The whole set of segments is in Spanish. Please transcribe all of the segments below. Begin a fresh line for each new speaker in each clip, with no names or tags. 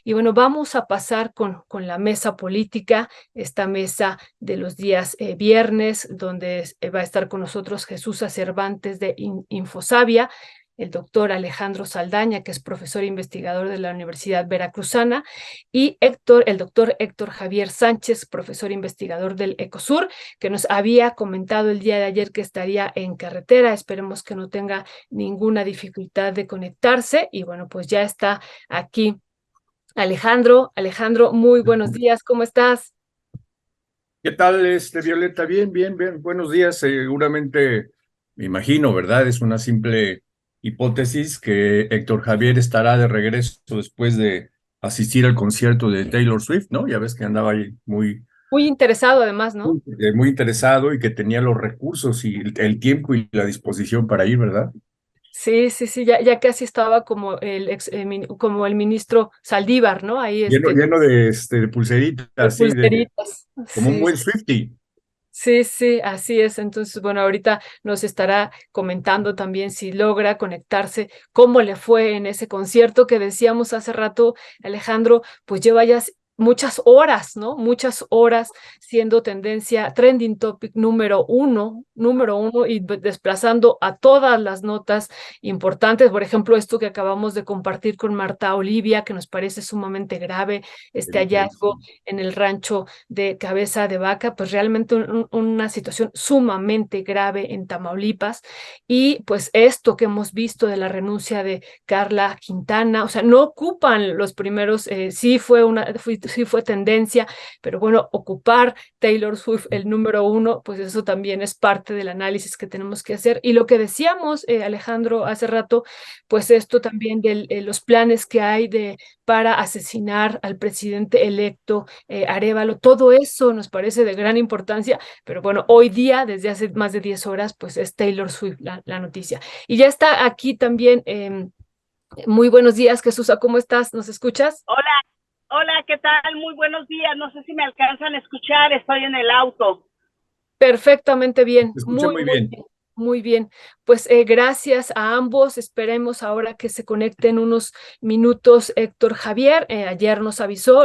Y bueno, vamos a pasar con la mesa política, esta mesa de los días viernes, donde va a estar con nosotros Jesús Cervantes de Infosabia, el doctor Alejandro Saldaña, que es profesor e investigador de la Universidad Veracruzana, y el doctor Héctor Javier Sánchez, profesor e investigador del Ecosur, que nos había comentado el día de ayer que estaría en carretera. Esperemos que no tenga ninguna dificultad de conectarse. Y bueno, pues ya está aquí Alejandro. Alejandro, muy buenos días, ¿cómo estás?
¿Qué tal, Violeta? Bien, bien, bien. Buenos días. Seguramente, me imagino, ¿verdad? Es una simple hipótesis que Héctor Javier estará de regreso después de asistir al concierto de Taylor Swift, ¿no? Ya ves que andaba ahí
Muy interesado además, ¿no?
muy interesado y que tenía los recursos y el tiempo y la disposición para ir, ¿verdad?
Sí, sí, sí, ya casi estaba como como el ministro Saldívar, ¿no? Ahí
Lleno de, de
de
pulseritas, sí,
pulseritas.
como un
Sí,
buen Swiftie.
sí, sí, así es. Entonces, bueno, ahorita nos estará comentando también si logra conectarse, cómo le fue en ese concierto que decíamos hace rato, Alejandro, pues lleva ya muchas horas, ¿no? Muchas horas siendo tendencia, trending topic número uno y desplazando a todas las notas importantes. Por ejemplo, esto que acabamos de compartir con Marta Olivia, que nos parece sumamente grave, este hallazgo en el rancho de Cabeza de Vaca, pues realmente una situación sumamente grave en Tamaulipas. Y pues esto que hemos visto de la renuncia de Carla Quintana, o sea, no ocupan los primeros, sí fue tendencia, pero bueno, ocupar Taylor Swift el número uno, pues eso también es parte del análisis que tenemos que hacer. Y lo que decíamos, Alejandro, hace rato, pues esto también de los planes que hay para asesinar al presidente electo Arévalo, todo eso nos parece de gran importancia, pero bueno, hoy día, desde hace más de 10 horas, pues es Taylor Swift la noticia. Y ya está aquí también, muy buenos días, Jesús, ¿cómo estás? ¿Nos escuchas?
Hola, hola, ¿qué tal? Muy buenos días. No sé si me alcanzan a escuchar, estoy en el auto.
Perfectamente bien,
Se escucha
muy,
muy
muy
bien.
bien, muy bien. Pues gracias a ambos. Esperemos ahora que se conecten unos minutos Héctor Javier. Ayer nos avisó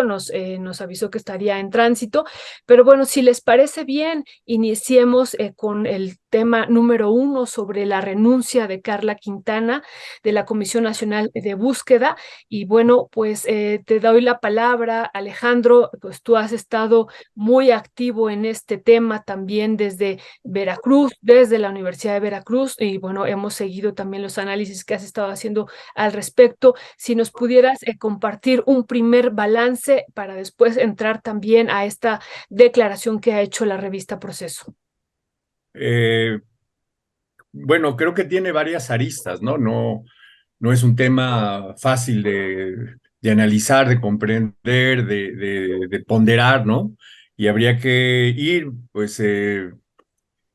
que estaría en tránsito, pero bueno, si les parece bien, iniciemos con el tema número uno sobre la renuncia de Carla Quintana de la Comisión Nacional de Búsqueda. Y bueno, pues te doy la palabra, Alejandro, pues tú has estado muy activo en este tema también desde Veracruz, desde la Universidad de Veracruz, y bueno, hemos seguido también los análisis que has estado haciendo al respecto. Si nos pudieras compartir un primer balance para después entrar también a esta declaración que ha hecho la revista Proceso.
Eh, bueno, creo que tiene varias aristas, ¿no? No es un tema fácil de analizar, de comprender, de ponderar, ¿no? Y habría que ir, pues,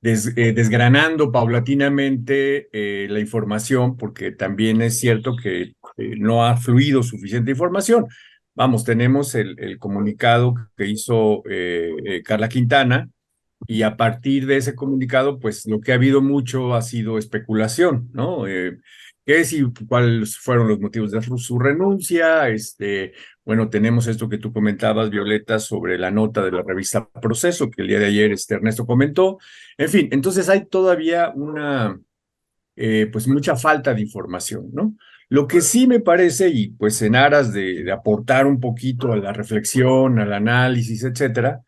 desgranando paulatinamente la información, porque también es cierto que no ha fluido suficiente información. Vamos, tenemos el comunicado que hizo Carla Quintana, y a partir de ese comunicado, pues lo que ha habido mucho ha sido especulación, ¿no? ¿Qué es y cuáles fueron los motivos de su renuncia? Bueno, tenemos esto que tú comentabas, Violeta, sobre la nota de la revista Proceso, que el día de ayer Ernesto comentó. En fin, entonces hay todavía pues mucha falta de información, ¿no? Lo que sí me parece, y pues en aras de aportar un poquito a la reflexión, al análisis, etcétera,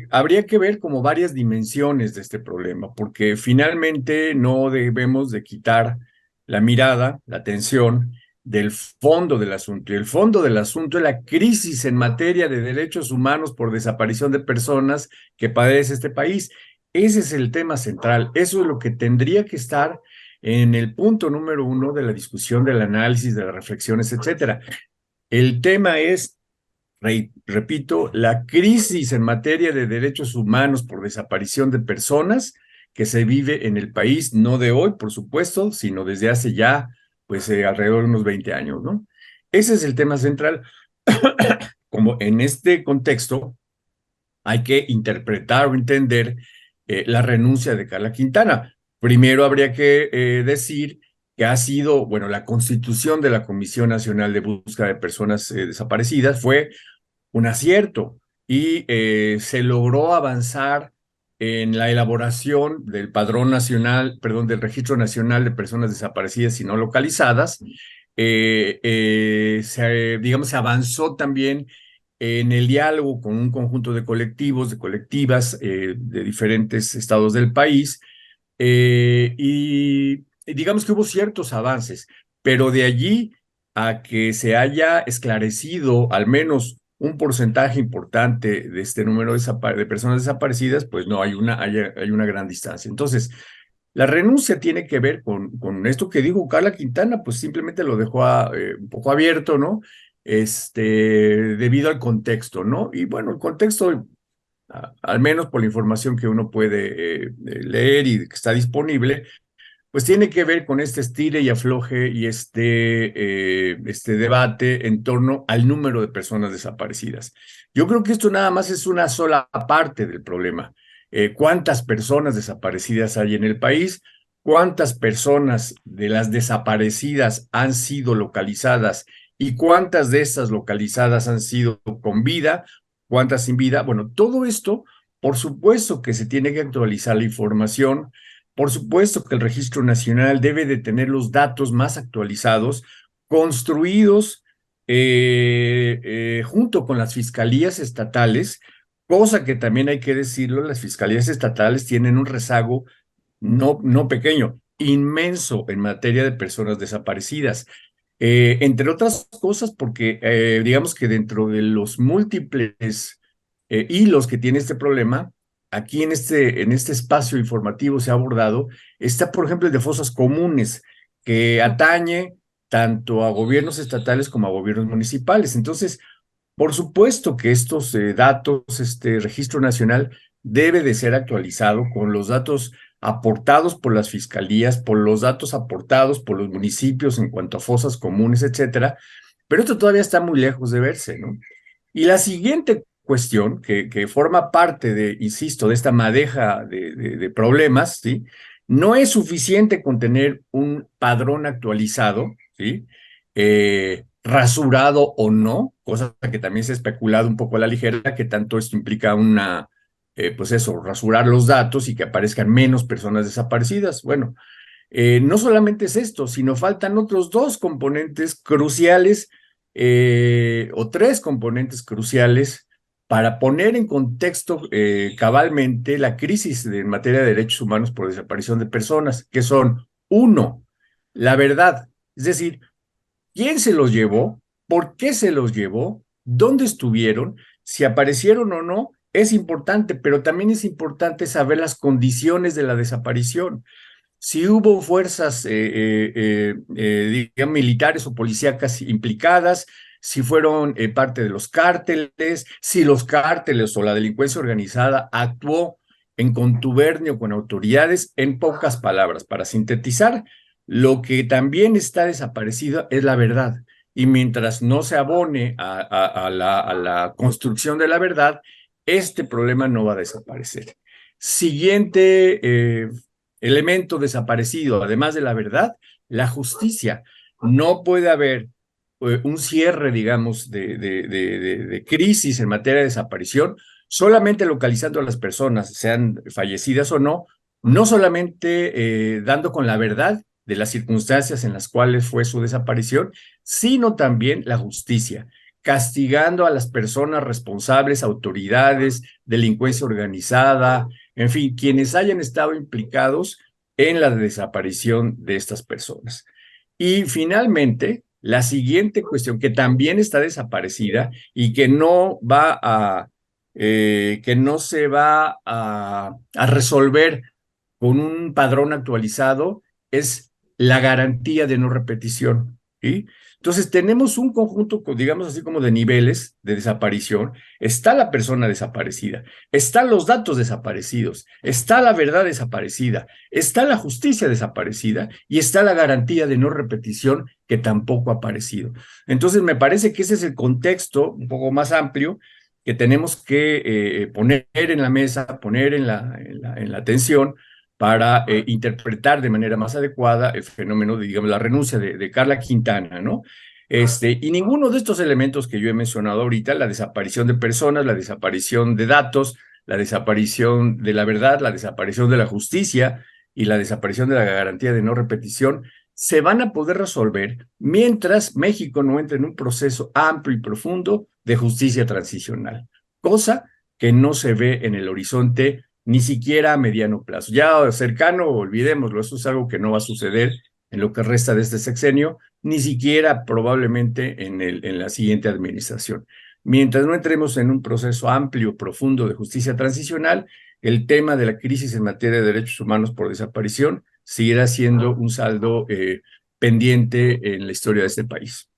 habría que ver como varias dimensiones de este problema, porque finalmente no debemos de quitar la mirada, la atención del fondo del asunto. Y el fondo del asunto es la crisis en materia de derechos humanos por desaparición de personas que padece este país. Ese es el tema central. Eso es lo que tendría que estar en el punto número uno de la discusión, del análisis, de las reflexiones, etcétera. El tema es, repito, la crisis en materia de derechos humanos por desaparición de personas que se vive en el país, no de hoy, por supuesto, sino desde hace ya, pues, alrededor de unos 20 años, ¿no? Ese es el tema central. Como en este contexto hay que interpretar o entender la renuncia de Carla Quintana. Primero habría que decir que ha sido, bueno, la constitución de la Comisión Nacional de Búsqueda de Personas Desaparecidas fue un acierto y se logró avanzar en la elaboración del Padrón Nacional, perdón, del Registro Nacional de Personas Desaparecidas y No Localizadas. Digamos, se avanzó también en el diálogo con un conjunto de colectivos, de colectivas de diferentes estados del país, y digamos que hubo ciertos avances, pero de allí a que se haya esclarecido al menos un porcentaje importante de este número de personas desaparecidas, pues no, hay una gran distancia. Entonces, la renuncia tiene que ver con esto que dijo Carla Quintana, pues simplemente lo dejó un poco abierto, ¿no? Debido al contexto, ¿no? Y bueno, el contexto, al menos por la información que uno puede leer y que está disponible, pues tiene que ver con este estire y afloje y este debate en torno al número de personas desaparecidas. Yo creo que esto nada más es una sola parte del problema. ¿Cuántas personas desaparecidas hay en el país? ¿Cuántas personas de las desaparecidas han sido localizadas? ¿Y cuántas de estas localizadas han sido con vida? ¿Cuántas sin vida? Bueno, todo esto, por supuesto que se tiene que actualizar la información. Por supuesto que el Registro Nacional debe de tener los datos más actualizados, construidos junto con las fiscalías estatales, cosa que también hay que decirlo, las fiscalías estatales tienen un rezago no pequeño, inmenso en materia de personas desaparecidas. Entre otras cosas, porque digamos que dentro de los múltiples hilos que tiene este problema, aquí en este espacio informativo se ha abordado, está, por ejemplo, el de fosas comunes, que atañe tanto a gobiernos estatales como a gobiernos municipales. Entonces, por supuesto que estos datos, este registro nacional debe de ser actualizado con los datos aportados por las fiscalías, por los datos aportados por los municipios en cuanto a fosas comunes, etcétera, pero esto todavía está muy lejos de verse, ¿no? Y la siguiente cuestión, que forma parte de, insisto, de esta madeja de problemas, ¿sí? No es suficiente con tener un padrón actualizado, ¿sí? Rasurado o no, cosa que también se ha especulado un poco a la ligera, que tanto esto implica pues eso, rasurar los datos y que aparezcan menos personas desaparecidas. Bueno, no solamente es esto, sino faltan otros dos componentes cruciales o tres componentes cruciales para poner en contexto cabalmente la crisis en materia de derechos humanos por desaparición de personas, que son, uno, la verdad, es decir, quién se los llevó, por qué se los llevó, dónde estuvieron, si aparecieron o no, es importante, pero también es importante saber las condiciones de la desaparición. Si hubo fuerzas, digamos, militares o policíacas implicadas, si fueron parte de los cárteles, si los cárteles o la delincuencia organizada actuó en contubernio con autoridades, en pocas palabras, para sintetizar, lo que también está desaparecido es la verdad. Y mientras no se abone a la construcción de la verdad, este problema no va a desaparecer. Siguiente elemento desaparecido, además de la verdad, la justicia. No puede haber un cierre, digamos, de crisis en materia de desaparición, solamente localizando a las personas, sean fallecidas o no, no solamente dando con la verdad de las circunstancias en las cuales fue su desaparición, sino también la justicia, castigando a las personas responsables, autoridades, delincuencia organizada, en fin, quienes hayan estado implicados en la desaparición de estas personas. Y finalmente, la siguiente cuestión, que también está desaparecida y que no se va a resolver con un padrón actualizado, es la garantía de no repetición, ¿sí? Entonces tenemos un conjunto, digamos así como de niveles de desaparición. Está la persona desaparecida, están los datos desaparecidos, está la verdad desaparecida, está la justicia desaparecida y está la garantía de no repetición que tampoco ha aparecido. Entonces me parece que ese es el contexto un poco más amplio que tenemos que poner en la mesa, poner en la atención, para interpretar de manera más adecuada el fenómeno de, digamos, la renuncia de Carla Quintana, ¿no? Y ninguno de estos elementos que yo he mencionado ahorita, la desaparición de personas, la desaparición de datos, la desaparición de la verdad, la desaparición de la justicia y la desaparición de la garantía de no repetición, se van a poder resolver mientras México no entre en un proceso amplio y profundo de justicia transicional, cosa que no se ve en el horizonte ni siquiera a mediano plazo. Ya cercano, olvidémoslo, eso es algo que no va a suceder en lo que resta de este sexenio, ni siquiera probablemente en la siguiente administración. Mientras no entremos en un proceso amplio, profundo de justicia transicional, el tema de la crisis en materia de derechos humanos por desaparición seguirá siendo un saldo pendiente en la historia de este país.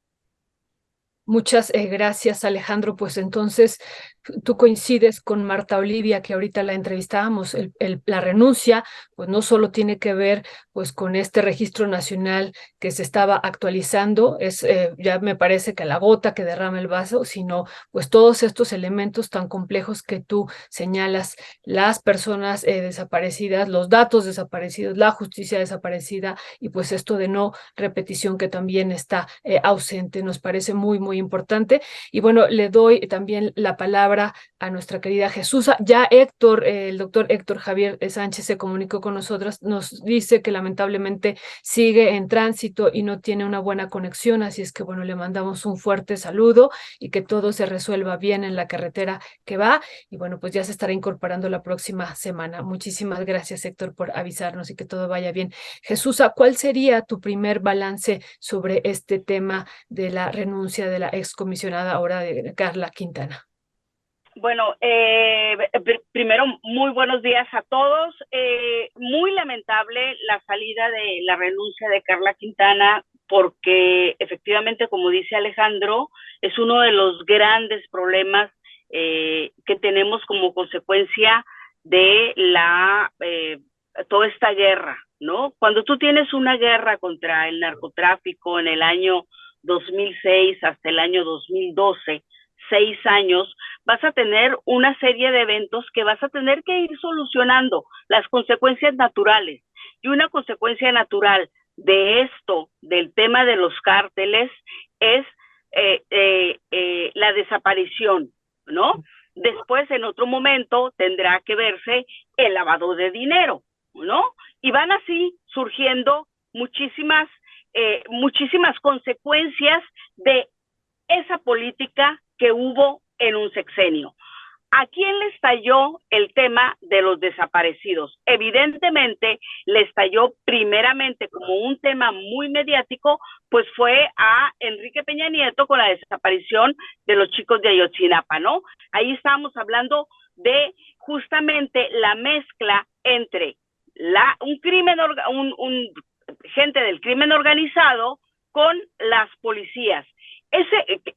Muchas gracias, Alejandro. Pues entonces tú coincides con Marta Olivia, que ahorita la entrevistábamos. La renuncia, pues no solo tiene que ver pues con este registro nacional que se estaba actualizando, ya me parece que la gota que derrama el vaso, sino pues todos estos elementos tan complejos que tú señalas, las personas desaparecidas, los datos desaparecidos, la justicia desaparecida y pues esto de no repetición que también está ausente. Nos parece muy, muy importante. Y bueno, le doy también la palabra a nuestra querida Jesús. Ya Héctor, el doctor Héctor Javier Sánchez se comunicó con nosotras, nos dice que lamentablemente sigue en tránsito y no tiene una buena conexión, así es que bueno, le mandamos un fuerte saludo y que todo se resuelva bien en la carretera que va y bueno, pues ya se estará incorporando la próxima semana. Muchísimas gracias, Héctor, por avisarnos y que todo vaya bien. Jesús, ¿cuál sería tu primer balance sobre este tema de la renuncia de la excomisionada ahora de Carla Quintana?
Bueno, primero, muy buenos días a todos. Muy lamentable la salida de la renuncia de Carla Quintana, porque efectivamente, como dice Alejandro, es uno de los grandes problemas que tenemos como consecuencia de toda esta guerra, ¿no? Cuando tú tienes una guerra contra el narcotráfico en el año 2006 hasta el año 2012, 6 años, vas a tener una serie de eventos que vas a tener que ir solucionando, las consecuencias naturales. Y una consecuencia natural de esto, del tema de los cárteles, es la desaparición, ¿no? Después, en otro momento, tendrá que verse el lavado de dinero, ¿no? Y van así surgiendo muchísimas consecuencias de esa política que hubo en un sexenio. ¿A quién le estalló el tema de los desaparecidos? Evidentemente le estalló primeramente como un tema muy mediático, pues fue a Enrique Peña Nieto con la desaparición de los chicos de Ayotzinapa, ¿no? Ahí estábamos hablando de justamente la mezcla entre gente del crimen organizado con las policías.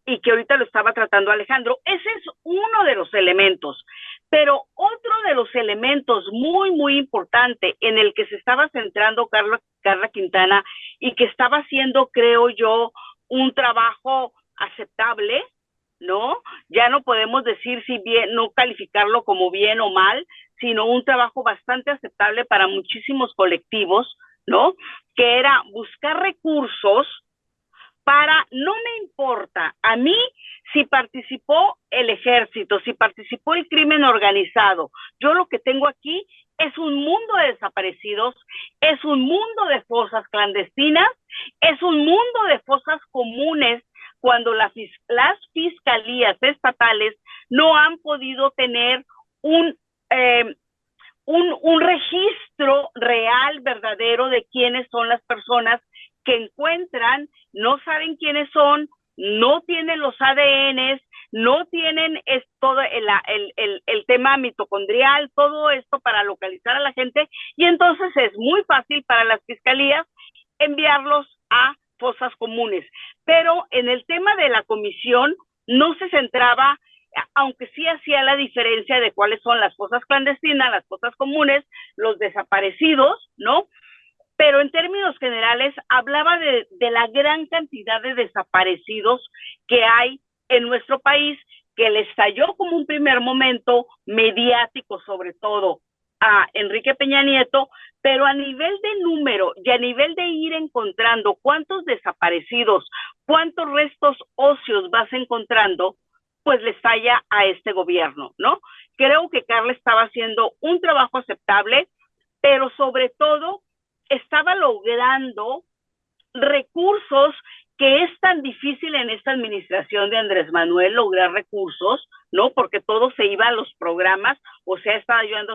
Y que ahorita lo estaba tratando Alejandro, ese es uno de los elementos, pero otro de los elementos muy, muy importante en el que se estaba centrando Carla Quintana y que estaba haciendo, creo yo, un trabajo aceptable, ¿no? Ya no podemos decir no calificarlo como bien o mal, sino un trabajo bastante aceptable para muchísimos colectivos, ¿no? Que era buscar recursos para, no me importa a mí si participó el ejército, si participó el crimen organizado. Yo lo que tengo aquí es un mundo de desaparecidos, es un mundo de fosas clandestinas, es un mundo de fosas comunes cuando las fiscalías estatales no han podido tener un registro real, verdadero, de quiénes son las personas que encuentran, no saben quiénes son, no tienen los ADNs, no tienen todo el tema mitocondrial, todo esto para localizar a la gente, y entonces es muy fácil para las fiscalías enviarlos a fosas comunes. Pero en el tema de la comisión no se centraba, aunque sí hacía la diferencia de cuáles son las fosas clandestinas, las fosas comunes, los desaparecidos, ¿no? Pero en términos generales hablaba de la gran cantidad de desaparecidos que hay en nuestro país, que le estalló como un primer momento mediático, sobre todo a Enrique Peña Nieto, pero a nivel de número y a nivel de ir encontrando cuántos desaparecidos, cuántos restos óseos vas encontrando, pues les falla a este gobierno, ¿no? Creo que Carla estaba haciendo un trabajo aceptable, pero sobre todo estaba logrando recursos que es tan difícil en esta administración de Andrés Manuel lograr recursos, ¿no? Porque todo se iba a los programas, o sea, estaba ayudando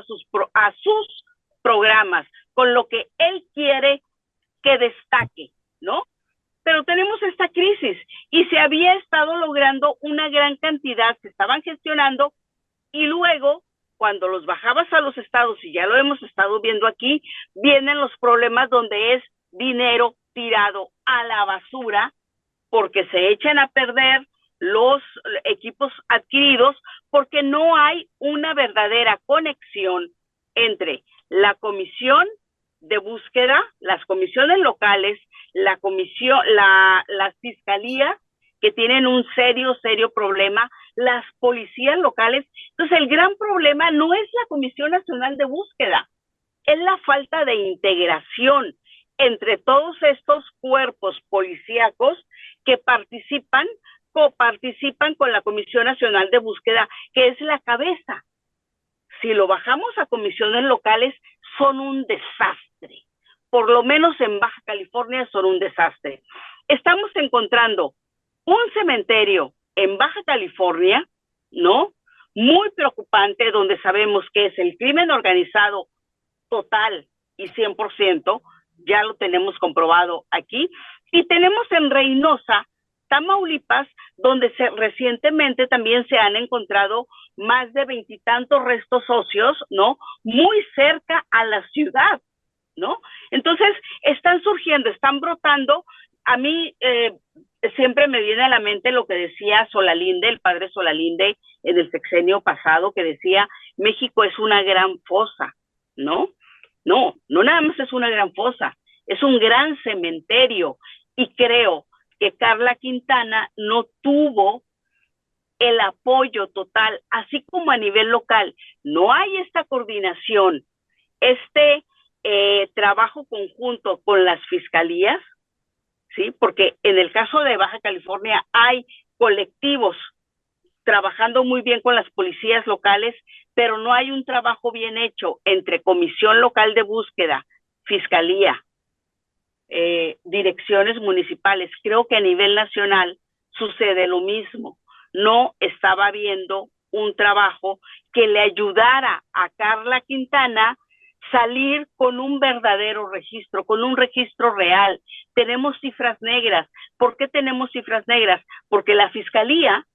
a sus programas, con lo que él quiere que destaque, ¿no? Pero tenemos esta crisis y se había estado logrando una gran cantidad, se estaban gestionando, y luego, cuando los bajabas a los estados, y ya lo hemos estado viendo aquí, vienen los problemas donde es dinero tirado a la basura porque se echan a perder los equipos adquiridos, porque no hay una verdadera conexión entre la comisión de búsqueda, las comisiones locales, la comisión, las fiscalías, que tienen un serio problema, las policías locales. Entonces, el gran problema no es la Comisión Nacional de Búsqueda, es la falta de integración entre todos estos cuerpos policíacos que coparticipan con la Comisión Nacional de Búsqueda, que es la cabeza. Si lo bajamos a comisiones locales, son un desastre. Por lo menos en Baja California son un desastre. Estamos encontrando un cementerio en Baja California, ¿no? Muy preocupante, donde sabemos que es el crimen organizado total y 100%, ya lo tenemos comprobado aquí, y tenemos en Reynosa, Tamaulipas, donde recientemente también se han encontrado más de 20 y tantos restos óseos, ¿no? Muy cerca a la ciudad, ¿no? Entonces, están surgiendo, están brotando. A mí siempre me viene a la mente lo que decía Solalinde, el padre Solalinde, en el sexenio pasado, que decía, México es una gran fosa, ¿no? No nada más es una gran fosa, es un gran cementerio, y creo que Carla Quintana no tuvo el apoyo total, así como a nivel local no hay esta coordinación, trabajo conjunto con las fiscalías, ¿sí? Porque en el caso de Baja California hay colectivos trabajando muy bien con las policías locales, pero no hay un trabajo bien hecho entre Comisión Local de Búsqueda, Fiscalía, direcciones municipales. Creo que a nivel nacional sucede lo mismo. No estaba habiendo un trabajo que le ayudara a Carla Quintana salir con un verdadero registro, con un registro real. Tenemos cifras negras. ¿Por qué tenemos cifras negras? Porque la Fiscalía,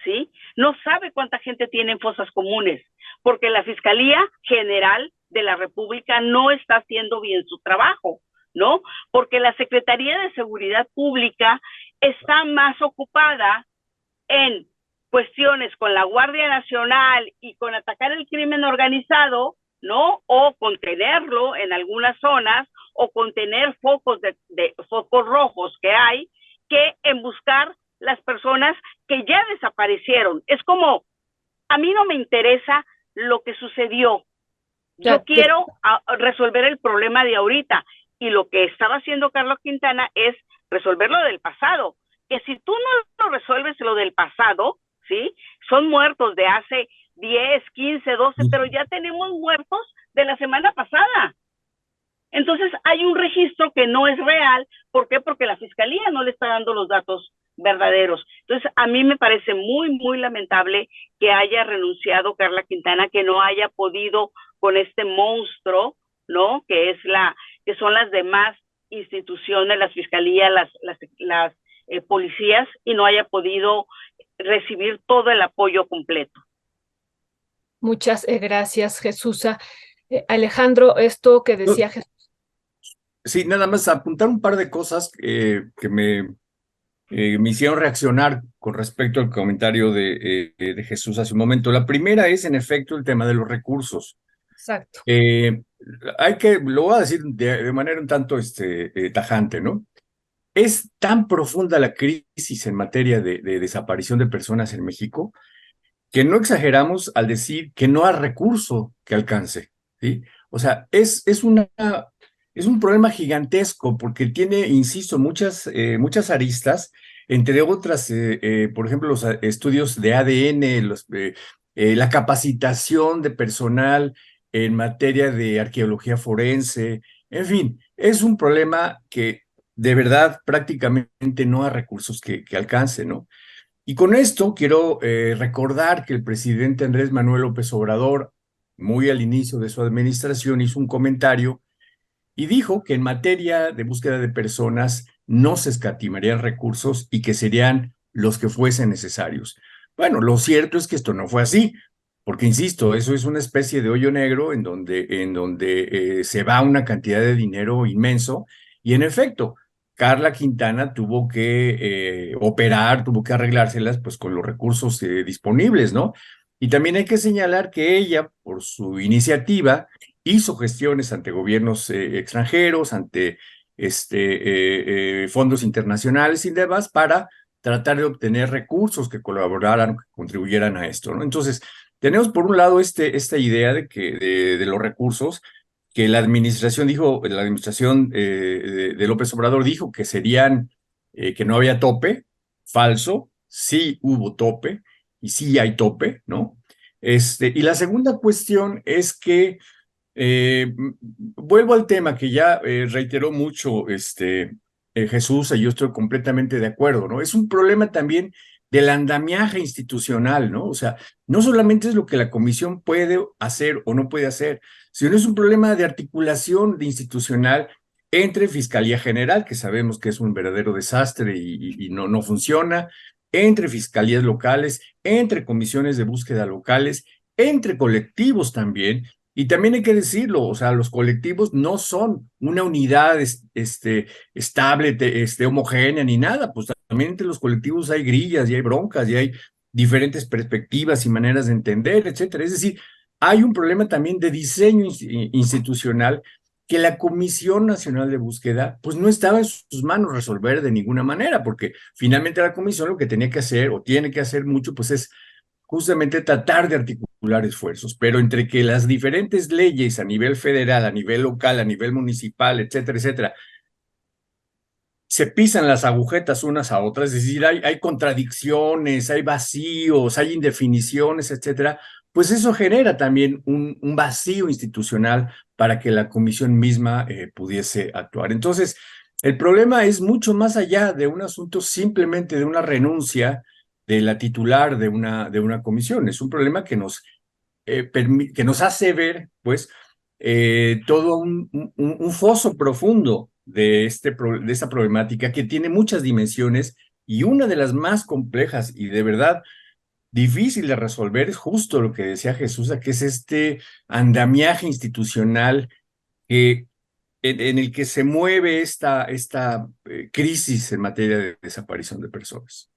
¿sí?, no sabe cuánta gente tiene en fosas comunes, porque la Fiscalía General de la República no está haciendo bien su trabajo, ¿no? Porque la Secretaría de Seguridad Pública está más ocupada en cuestiones con la Guardia Nacional y con atacar el crimen organizado, ¿no? O contenerlo en algunas zonas, o contener focos focos rojos que hay, que en buscar las personas que ya desaparecieron. Es como, a mí no me interesa lo que sucedió. Yo quiero resolver el problema de ahorita. Y lo que estaba haciendo Carlos Quintana es resolver lo del pasado. Que si tú no lo resuelves lo del pasado, ¿sí?, son muertos de hace 10, 15, 12, pero ya tenemos muertos de la semana pasada. Entonces hay un registro que no es real. ¿Por qué? Porque la Fiscalía no le está dando los datos verdaderos. Entonces a mí me parece muy lamentable que haya renunciado Carla Quintana, que no haya podido con este monstruo, ¿no?, que son las demás instituciones, las fiscalías, las policías, y no haya podido recibir todo el apoyo completo.
Muchas gracias, Jesús. Alejandro, esto que decía Jesús.
Sí, nada más apuntar un par de cosas que me hicieron reaccionar con respecto al comentario de Jesús hace un momento. La primera es, en efecto, el tema de los recursos.
Exacto.
Lo voy a decir de manera un tanto tajante, ¿no? Es tan profunda la crisis en materia de desaparición de personas en México que no exageramos al decir que no hay recurso que alcance, ¿sí? O sea, es un problema gigantesco porque tiene, insisto, muchas aristas, entre otras, por ejemplo, los estudios de ADN, la capacitación de personal en materia de arqueología forense, en fin, es un problema que de verdad prácticamente no hay recursos que alcance, ¿no? Y con esto quiero recordar que el presidente Andrés Manuel López Obrador, muy al inicio de su administración, hizo un comentario y dijo que en materia de búsqueda de personas no se escatimarían recursos y que serían los que fuesen necesarios. Bueno, lo cierto es que esto no fue así, porque insisto, eso es una especie de hoyo negro en donde se va una cantidad de dinero inmenso y en efecto, Carla Quintana tuvo que operar, tuvo que arreglárselas pues con los recursos disponibles, ¿no? Y también hay que señalar que ella, por su iniciativa, hizo gestiones ante gobiernos extranjeros, ante fondos internacionales y demás, para tratar de obtener recursos que colaboraran, que contribuyeran a esto, ¿no? Entonces, tenemos por un lado esta idea de los recursos, que la administración de López Obrador dijo que serían, que no había tope, falso, sí hubo tope y sí hay tope, ¿no? Y la segunda cuestión es que vuelvo al tema que ya reiteró mucho Jesús, y yo estoy completamente de acuerdo, ¿no? Es un problema también del andamiaje institucional, ¿no? O sea, no solamente es lo que la comisión puede hacer o no puede hacer, sino es un problema de articulación de institucional entre Fiscalía General, que sabemos que es un verdadero desastre y no funciona, entre fiscalías locales, entre comisiones de búsqueda locales, entre colectivos también. Y también hay que decirlo, o sea, los colectivos no son una unidad estable, homogénea ni nada, pues también entre los colectivos hay grillas y hay broncas y hay diferentes perspectivas y maneras de entender, etcétera. Es decir, hay un problema también de diseño institucional que la Comisión Nacional de Búsqueda, pues no estaba en sus manos resolver de ninguna manera, porque finalmente la comisión lo que tenía que hacer o tiene que hacer mucho, pues es justamente tratar de articular esfuerzos, pero entre que las diferentes leyes a nivel federal, a nivel local, a nivel municipal, etcétera, etcétera, se pisan las agujetas unas a otras, es decir, hay contradicciones, hay vacíos, hay indefiniciones, etcétera, pues eso genera también un vacío institucional para que la comisión misma pudiese actuar. Entonces, el problema es mucho más allá de un asunto simplemente de una renuncia de la titular de una comisión. Es un problema que nos hace ver, pues, todo un foso profundo de esta problemática que tiene muchas dimensiones y una de las más complejas y de verdad difícil de resolver es justo lo que decía Jesús, que es este andamiaje institucional en el que se mueve esta crisis en materia de desaparición de personas.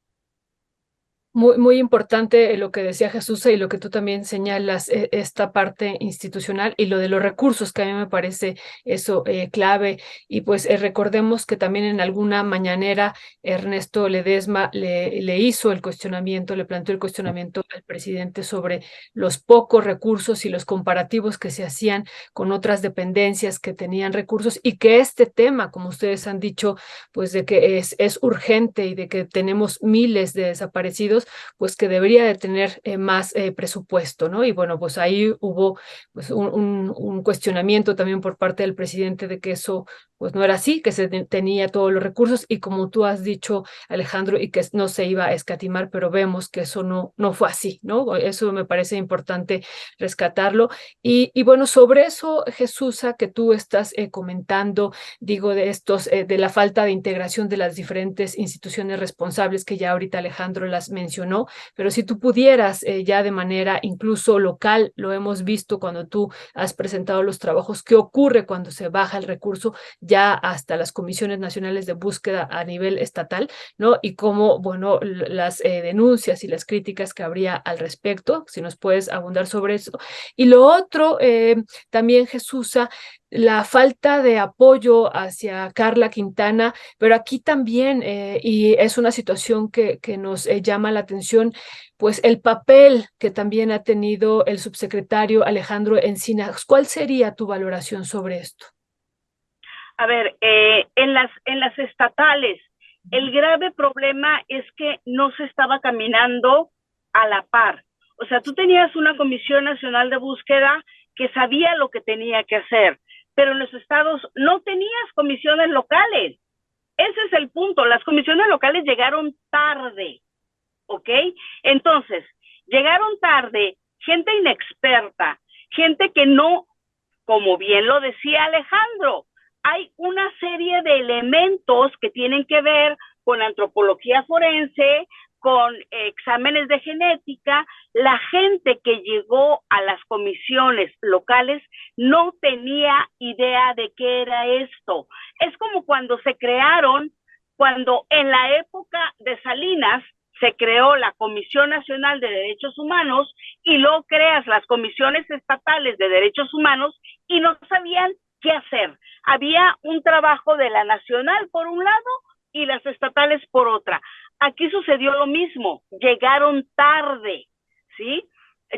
Muy importante lo que decía Jesús y lo que tú también señalas, esta parte institucional y lo de los recursos, que a mí me parece eso clave. Y pues recordemos que también en alguna mañanera Ernesto Ledesma le hizo el cuestionamiento, le planteó el cuestionamiento al presidente sobre los pocos recursos y los comparativos que se hacían con otras dependencias que tenían recursos y que este tema, como ustedes han dicho, pues de que es urgente y de que tenemos miles de desaparecidos, pues que debería de tener más presupuesto, ¿no? Y bueno, pues ahí hubo pues un cuestionamiento también por parte del presidente de que eso pues no era así, que se tenía todos los recursos y como tú has dicho, Alejandro, y que no se iba a escatimar, pero vemos que eso no fue así, ¿no? Eso me parece importante rescatarlo. Y bueno, sobre eso, Jesús, que tú estás comentando, digo, de la falta de integración de las diferentes instituciones responsables que ya ahorita Alejandro las mencionó, pero si tú pudieras ya de manera incluso local, lo hemos visto cuando tú has presentado los trabajos, ¿qué ocurre cuando se baja el recurso ya hasta las comisiones nacionales de búsqueda a nivel estatal, ¿no? Y cómo, bueno, las denuncias y las críticas que habría al respecto, si nos puedes abundar sobre eso. Y lo otro, también, Jesús, la falta de apoyo hacia Carla Quintana, pero aquí también, y es una situación que nos llama la atención, pues el papel que también ha tenido el subsecretario Alejandro Encinas. ¿Cuál sería tu valoración sobre esto?
A ver, en las estatales, el grave problema es que no se estaba caminando a la par. O sea, tú tenías una Comisión Nacional de Búsqueda que sabía lo que tenía que hacer, pero en los estados no tenías comisiones locales. Ese es el punto. Las comisiones locales llegaron tarde, ¿ok? Entonces, llegaron tarde, gente inexperta, gente que no, como bien lo decía Alejandro, hay una serie de elementos que tienen que ver con antropología forense, con exámenes de genética. La gente que llegó a las comisiones locales no tenía idea de qué era esto. Es como cuando se crearon, cuando en la época de Salinas se creó la Comisión Nacional de Derechos Humanos y luego creas las comisiones estatales de derechos humanos y no sabían qué hacer. Había un trabajo de la nacional por un lado y las estatales por otra. Aquí sucedió lo mismo, llegaron tarde, ¿sí?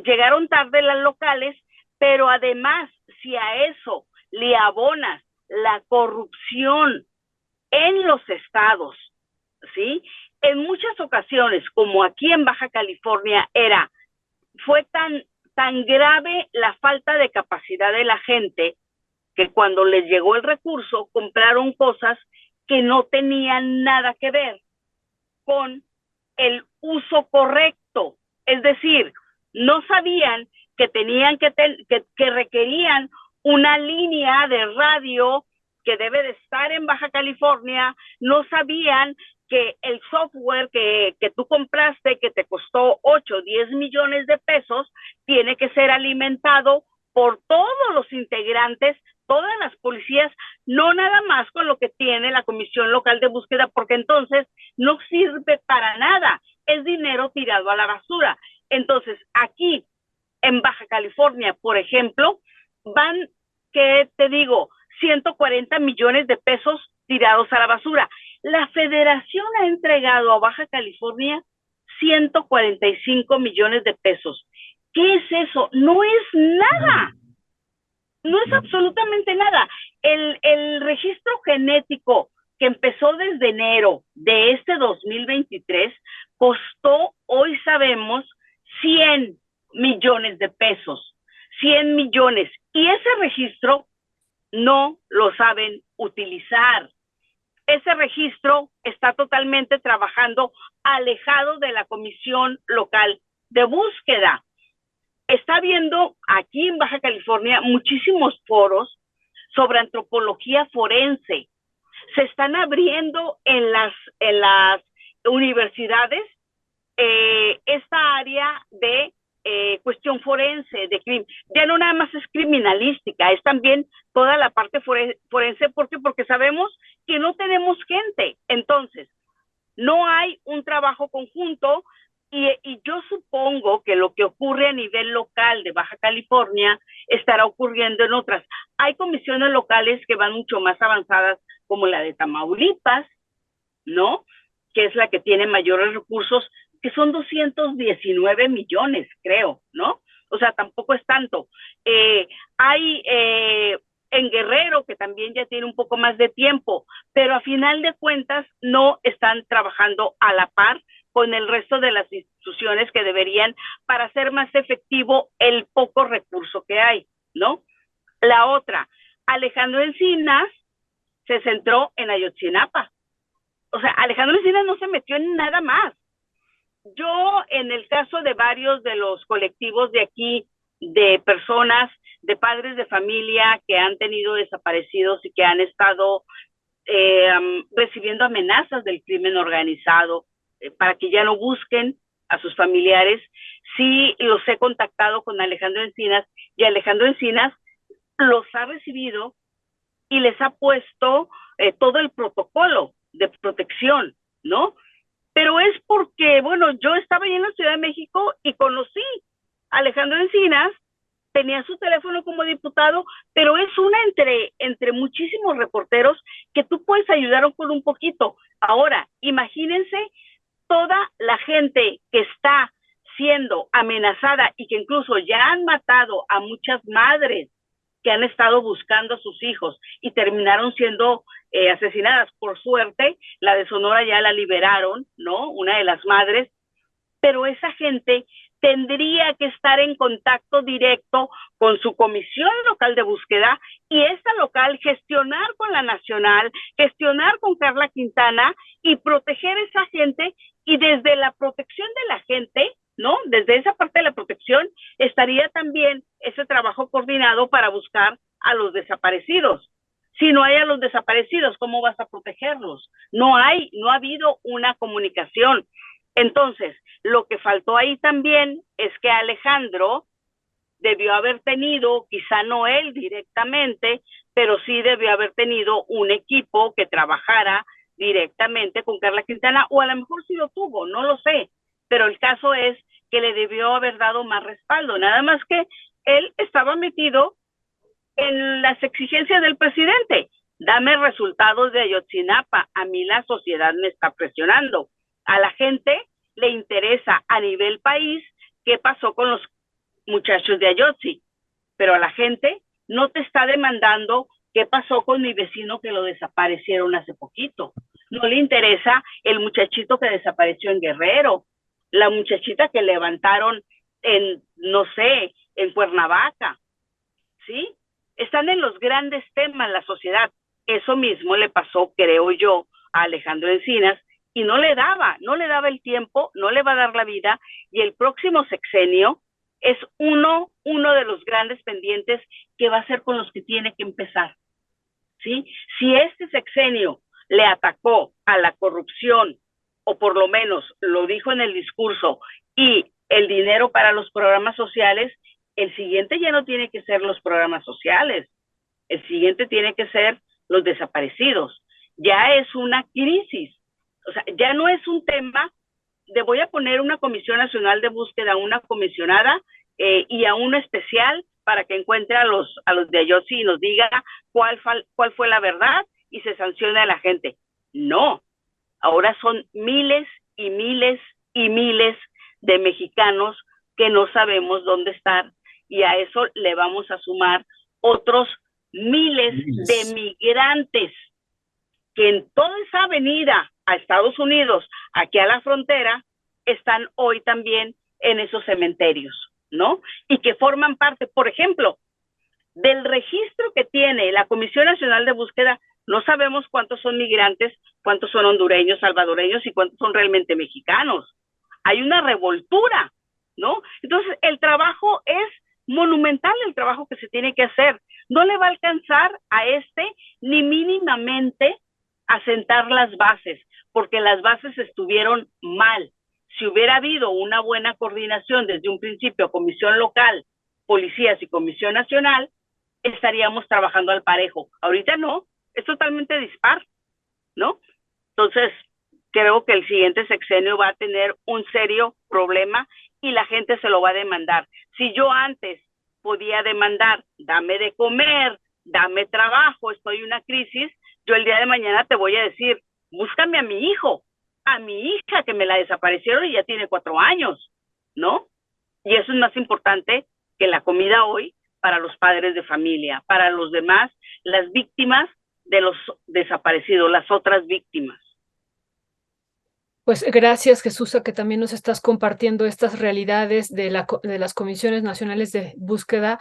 Llegaron tarde las locales, pero además, si a eso le abonas la corrupción en los estados, ¿sí? En muchas ocasiones, como aquí en Baja California, fue tan grave la falta de capacidad de la gente que cuando les llegó el recurso compraron cosas que no tenían nada que ver con el uso correcto. Es decir, no sabían que tenían que requerían una línea de radio que debe de estar en Baja California, no sabían que el software que tú compraste, que te costó 8 o 10 millones de pesos, tiene que ser alimentado por todos los integrantes, todas las policías, no nada más con lo que tiene la Comisión Local de Búsqueda, porque entonces no sirve para nada, es dinero tirado a la basura. Entonces, aquí en Baja California, por ejemplo, van, ¿qué te digo? 140 millones de pesos tirados a la basura. La Federación ha entregado a Baja California 145 millones de pesos. ¿Qué es eso? No es nada. No es absolutamente nada. El registro genético que empezó desde enero de este 2023 costó, hoy sabemos, 100 millones de pesos. 100 millones. Y ese registro no lo saben utilizar. Ese registro está totalmente trabajando alejado de la Comisión Local de Búsqueda. Está habiendo aquí en Baja California muchísimos foros sobre antropología forense. Se están abriendo en las universidades esta área de cuestión forense, de crimen. Ya no nada más es criminalística, es también toda la parte forense. ¿Por qué? Porque sabemos que no tenemos gente. Entonces, no hay un trabajo conjunto y yo supongo que lo que ocurre a nivel local de Baja California estará ocurriendo en otras. Hay comisiones locales que van mucho más avanzadas, como la de Tamaulipas, ¿no? Que es la que tiene mayores recursos, que son 219 millones, creo, ¿no? O sea, tampoco es tanto. Hay en Guerrero, que también ya tiene un poco más de tiempo, pero a final de cuentas no están trabajando a la par con el resto de las instituciones que deberían para hacer más efectivo el poco recurso que hay, ¿no? La otra, Alejandro Encinas se centró en Ayotzinapa. O sea, Alejandro Encinas no se metió en nada más. Yo, en el caso de varios de los colectivos de aquí, de personas, de padres de familia que han tenido desaparecidos y que han estado recibiendo amenazas del crimen organizado para que ya no busquen a sus familiares, sí los he contactado con Alejandro Encinas y Alejandro Encinas los ha recibido y les ha puesto todo el protocolo de protección, ¿no? Pero es porque, bueno, yo estaba ahí en la Ciudad de México y conocí a Alejandro Encinas tenía su teléfono como diputado, pero es una entre muchísimos reporteros que tú puedes ayudar con un poquito. Ahora, imagínense toda la gente que está siendo amenazada y que incluso ya han matado a muchas madres que han estado buscando a sus hijos y terminaron siendo asesinadas. Por suerte, la de Sonora ya la liberaron, ¿no? Una de las madres, pero esa gente tendría que estar en contacto directo con su comisión local de búsqueda y esta local gestionar con la nacional, gestionar con Carla Quintana y proteger a esa gente, y desde la protección de la gente, ¿no? Desde esa parte de la protección estaría también ese trabajo coordinado para buscar a los desaparecidos. Si no hay a los desaparecidos, ¿cómo vas a protegerlos? No ha habido una comunicación. Entonces, lo que faltó ahí también es que Alejandro debió haber tenido, quizá no él directamente, pero sí debió haber tenido un equipo que trabajara directamente con Carla Quintana, o a lo mejor sí lo tuvo, no lo sé, pero el caso es que le debió haber dado más respaldo, nada más que él estaba metido en las exigencias del presidente. Dame resultados de Ayotzinapa, a mí la sociedad me está presionando. A la gente le interesa a nivel país qué pasó con los muchachos de Ayotzi, pero a la gente no te está demandando qué pasó con mi vecino que lo desaparecieron hace poquito. No le interesa el muchachito que desapareció en Guerrero, la muchachita que levantaron en, no sé, en Cuernavaca, ¿sí? Están en los grandes temas la sociedad. Eso mismo le pasó, creo yo, a Alejandro Encinas, y no le daba el tiempo, no le va a dar la vida, y el próximo sexenio es uno de los grandes pendientes que va a ser con los que tiene que empezar, ¿sí? Si este sexenio le atacó a la corrupción, o por lo menos lo dijo en el discurso, y el dinero para los programas sociales, el siguiente ya no tiene que ser los programas sociales, el siguiente tiene que ser los desaparecidos. Ya es una crisis. O sea, ya no es un tema de voy a poner una comisión nacional de búsqueda, una comisionada y a una especial para que encuentre a los de Ayotzi y nos diga cuál fue la verdad y se sancione a la gente. No, ahora son miles y miles y miles de mexicanos que no sabemos dónde están, y a eso le vamos a sumar otros miles de migrantes que en toda esa avenida a Estados Unidos, aquí a la frontera, están hoy también en esos cementerios, ¿no? Y que forman parte, por ejemplo, del registro que tiene la Comisión Nacional de Búsqueda. No sabemos cuántos son migrantes, cuántos son hondureños, salvadoreños y cuántos son realmente mexicanos. Hay una revoltura, ¿no? Entonces, el trabajo es monumental, el trabajo que se tiene que hacer. No le va a alcanzar a ni mínimamente a sentar las bases, porque las bases estuvieron mal. Si hubiera habido una buena coordinación desde un principio, comisión local, policías y comisión nacional, estaríamos trabajando al parejo. Ahorita no, es totalmente dispar, ¿no? Entonces, creo que el siguiente sexenio va a tener un serio problema y la gente se lo va a demandar. Si yo antes podía demandar, dame de comer, dame trabajo, estoy en una crisis, yo el día de mañana te voy a decir, búscame a mi hijo, a mi hija que me la desaparecieron y ya tiene 4 años, ¿no? Y eso es más importante que la comida hoy para los padres de familia, para los demás, las víctimas de los desaparecidos, las otras víctimas.
Pues gracias, Jesús, que también nos estás compartiendo estas realidades de las comisiones nacionales de búsqueda,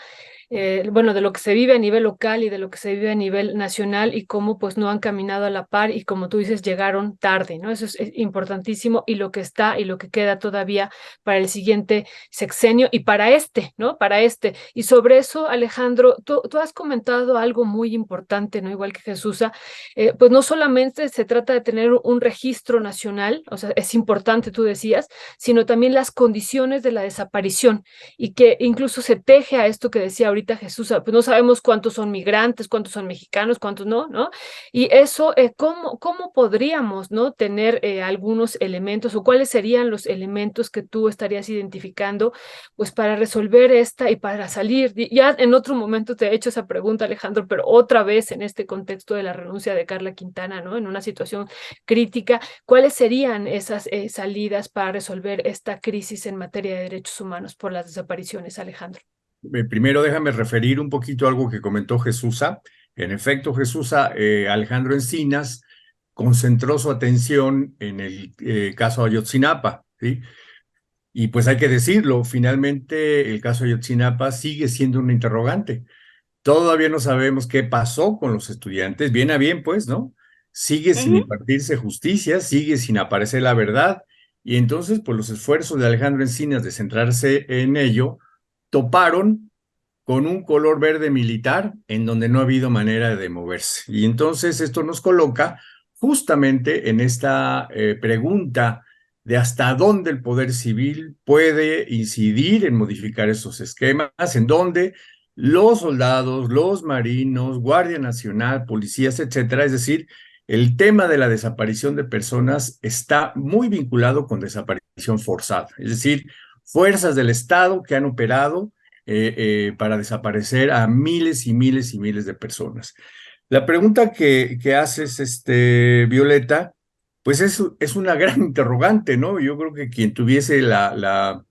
bueno, de lo que se vive a nivel local y de lo que se vive a nivel nacional y cómo pues no han caminado a la par y como tú dices, llegaron tarde, ¿no? Eso es importantísimo, y lo que está y lo que queda todavía para el siguiente sexenio y para ¿no? Para este. Y sobre eso, Alejandro, tú has comentado algo muy importante, ¿no? Igual que Jesús, pues no solamente se trata de tener un registro nacional, o sea, es importante, tú decías, sino también las condiciones de la desaparición, y que incluso se teje a esto que decía ahorita ahorita Jesús, pues no sabemos cuántos son migrantes, cuántos son mexicanos, cuántos no, ¿no? Y eso, ¿cómo podríamos, ¿no? tener algunos elementos o cuáles serían los elementos que tú estarías identificando, pues para resolver esta y para salir? Ya en otro momento te he hecho esa pregunta, Alejandro, pero otra vez en este contexto de la renuncia de Carla Quintana, ¿no? En una situación crítica, ¿cuáles serían esas salidas para resolver esta crisis en materia de derechos humanos por las desapariciones, Alejandro?
Primero déjame referir un poquito a algo que comentó Jesusa. En efecto, Jesusa, Alejandro Encinas concentró su atención en el caso Ayotzinapa, ¿sí? Y pues hay que decirlo, finalmente el caso Ayotzinapa sigue siendo un interrogante. Todavía no sabemos qué pasó con los estudiantes, bien a bien, pues, ¿no? Sigue sin impartirse justicia, sigue sin aparecer la verdad, y entonces, pues, los esfuerzos de Alejandro Encinas de centrarse en ello toparon con un color verde militar en donde no ha habido manera de moverse. Y entonces esto nos coloca justamente en esta pregunta de hasta dónde el poder civil puede incidir en modificar esos esquemas, en donde los soldados, los marinos, Guardia Nacional, policías, etcétera, es decir, el tema de la desaparición de personas está muy vinculado con desaparición forzada, es decir, fuerzas del Estado que han operado para desaparecer a miles y miles y miles de personas. La pregunta que haces, Violeta, pues es una gran interrogante, ¿no? Yo creo que quien tuviese la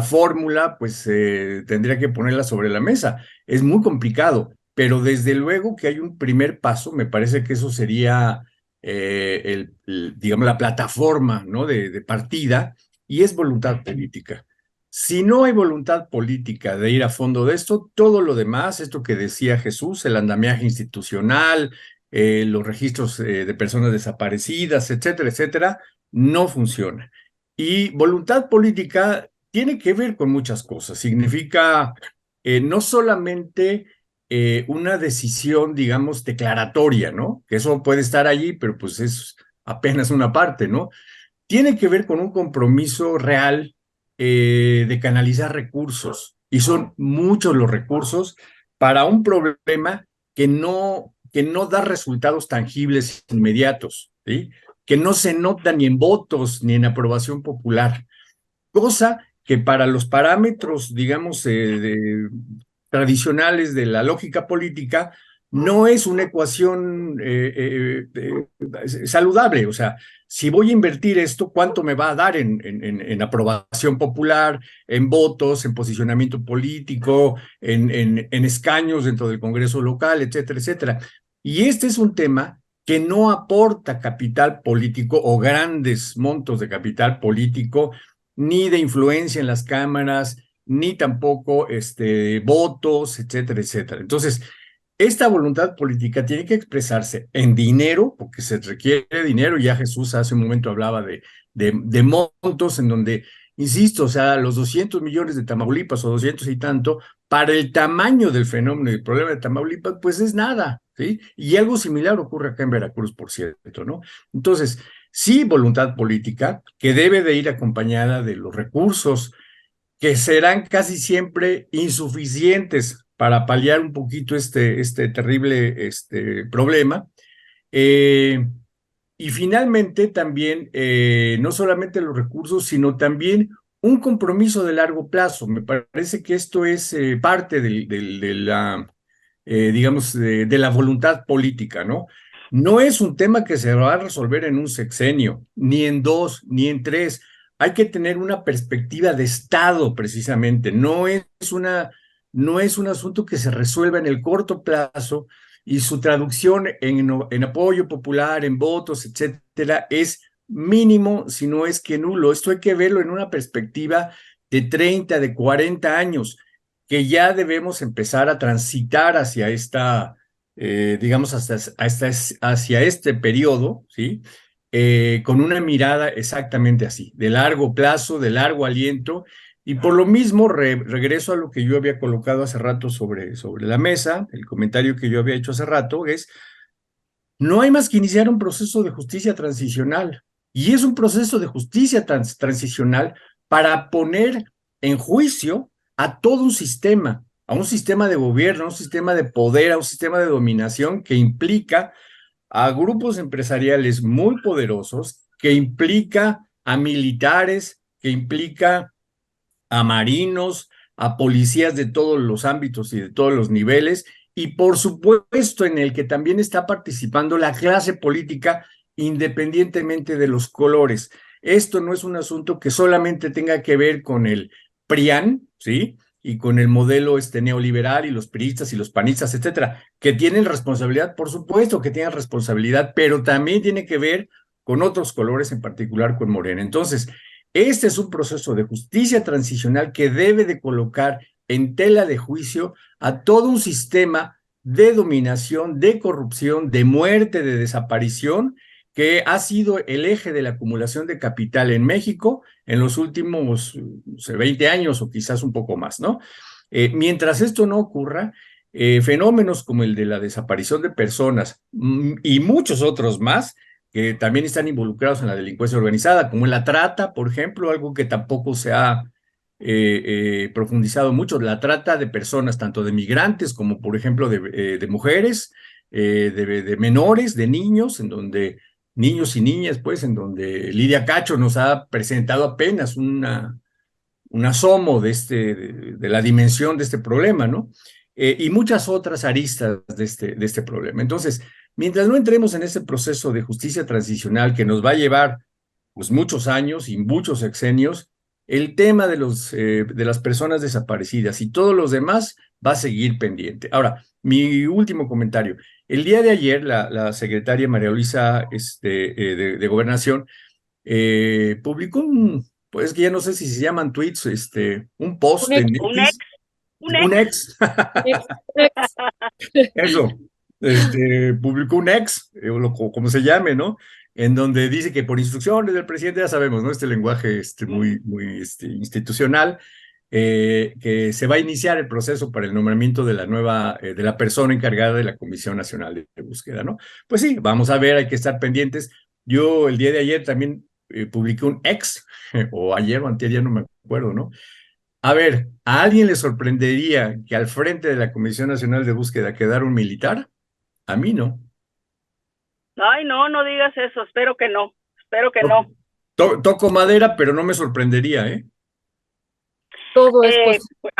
fórmula, pues tendría que ponerla sobre la mesa. Es muy complicado, pero desde luego que hay un primer paso, me parece que eso sería, digamos, la plataforma, ¿no? de partida, y es voluntad política. Si no hay voluntad política de ir a fondo de esto, todo lo demás, esto que decía Jesús, el andamiaje institucional, los registros de personas desaparecidas, etcétera, etcétera, no funciona. Y voluntad política tiene que ver con muchas cosas. Significa no solamente una decisión, digamos, declaratoria, ¿no? Que eso puede estar allí, pero pues es apenas una parte, ¿no? Tiene que ver con un compromiso real de canalizar recursos. Y son muchos los recursos para un problema que no da resultados tangibles inmediatos, ¿sí? Que no se nota ni en votos ni en aprobación popular. Cosa que para los parámetros, digamos, tradicionales de la lógica política, no es una ecuación saludable. O sea, si voy a invertir esto, ¿cuánto me va a dar en aprobación popular, en votos, en posicionamiento político, en escaños dentro del Congreso local, etcétera, etcétera? Y este es un tema que no aporta capital político o grandes montos de capital político, ni de influencia en las cámaras, ni tampoco votos, etcétera, etcétera. Entonces, esta voluntad política tiene que expresarse en dinero, porque se requiere dinero. Ya Jesús hace un momento hablaba de montos en donde, insisto, o sea, los 200 millones de Tamaulipas o 200 y tanto, para el tamaño del fenómeno y el problema de Tamaulipas, pues es nada, ¿sí? Y algo similar ocurre acá en Veracruz, por cierto, ¿no? Entonces, sí, voluntad política que debe de ir acompañada de los recursos que serán casi siempre insuficientes para paliar un poquito este terrible problema. Y finalmente también, no solamente los recursos, sino también un compromiso de largo plazo. Me parece que esto es parte de la, digamos, de la voluntad política, ¿no? No es un tema que se va a resolver en un sexenio, ni en dos, ni en tres. Hay que tener una perspectiva de Estado, precisamente. No es un asunto que se resuelva en el corto plazo, y su traducción en apoyo popular, en votos, etcétera, es mínimo, si no es que nulo. Esto hay que verlo en una perspectiva de 30, de 40 años, que ya debemos empezar a transitar hacia esta, digamos, hacia este periodo, ¿sí? Con una mirada exactamente así, de largo plazo, de largo aliento. Y por lo mismo regreso a lo que yo había colocado hace rato sobre la mesa. El comentario que yo había hecho hace rato es: no hay más que iniciar un proceso de justicia transicional, y es un proceso de justicia transicional para poner en juicio a todo un sistema, a un sistema de gobierno, a un sistema de poder, a un sistema de dominación que implica a grupos empresariales muy poderosos, que implica a militares, que implica a marinos, a policías de todos los ámbitos y de todos los niveles, y por supuesto en el que también está participando la clase política independientemente de los colores. Esto no es un asunto que solamente tenga que ver con el PRIAN, ¿sí? Y con el modelo neoliberal y los priistas y los panistas, etcétera, que tienen responsabilidad, por supuesto que tienen responsabilidad, pero también tiene que ver con otros colores, en particular con Morena. Entonces, este es un proceso de justicia transicional que debe de colocar en tela de juicio a todo un sistema de dominación, de corrupción, de muerte, de desaparición, que ha sido el eje de la acumulación de capital en México en los últimos 20 años o quizás un poco más, ¿no? Mientras esto no ocurra, fenómenos como el de la desaparición de personas y muchos otros más que también están involucrados en la delincuencia organizada, como en la trata, por ejemplo, algo que tampoco se ha profundizado mucho, la trata de personas, tanto de migrantes como, por ejemplo, de mujeres, de menores, de niños, en donde niños y niñas, pues, en donde Lidia Cacho nos ha presentado apenas un asomo de la dimensión de este problema, ¿no? Y muchas otras aristas de este problema. Entonces, mientras no entremos en ese proceso de justicia transicional que nos va a llevar pues, muchos años y muchos sexenios, el tema de las personas desaparecidas y todos los demás va a seguir pendiente. Ahora, mi último comentario. El día de ayer, la secretaria María Luisa de Gobernación publicó pues que ya no sé si se llaman tweets, un post en X, un ex, eso, publicó un ex, como se llame, ¿no? En donde dice que por instrucciones del presidente, ya sabemos, ¿no? Este lenguaje muy institucional, que se va a iniciar el proceso para el nombramiento de de la persona encargada de la Comisión Nacional de Búsqueda, ¿no? Pues sí, vamos a ver, hay que estar pendientes. Yo el día de ayer también publiqué un ex, o ayer o anterior, ya no me acuerdo, ¿no? A ver, ¿a alguien le sorprendería que al frente de la Comisión Nacional de Búsqueda quedara un militar? A mí no.
Ay, no, no digas eso, espero que no, no.
Toco madera, pero no me sorprendería, ¿eh?
Todo es posible.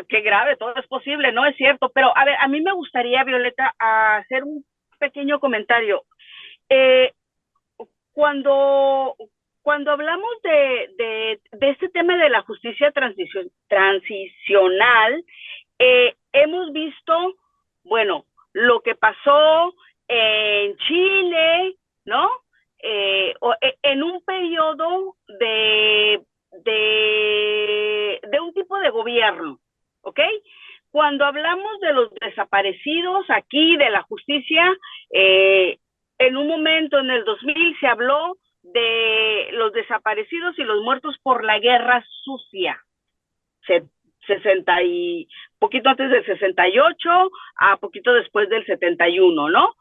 Qué grave, todo es posible, no es cierto, pero a ver, a mí me gustaría, Violeta, hacer un pequeño comentario. Cuando hablamos de este tema de la justicia transicional, hemos visto, bueno, lo que pasó en Chile, ¿no? En un periodo de un tipo de gobierno, ¿ok? Cuando hablamos de los desaparecidos aquí, de la justicia, en un momento en el 2000 se habló de los desaparecidos y los muertos por la guerra sucia. 60 y poquito antes del 68 a poquito después del 71, ¿no?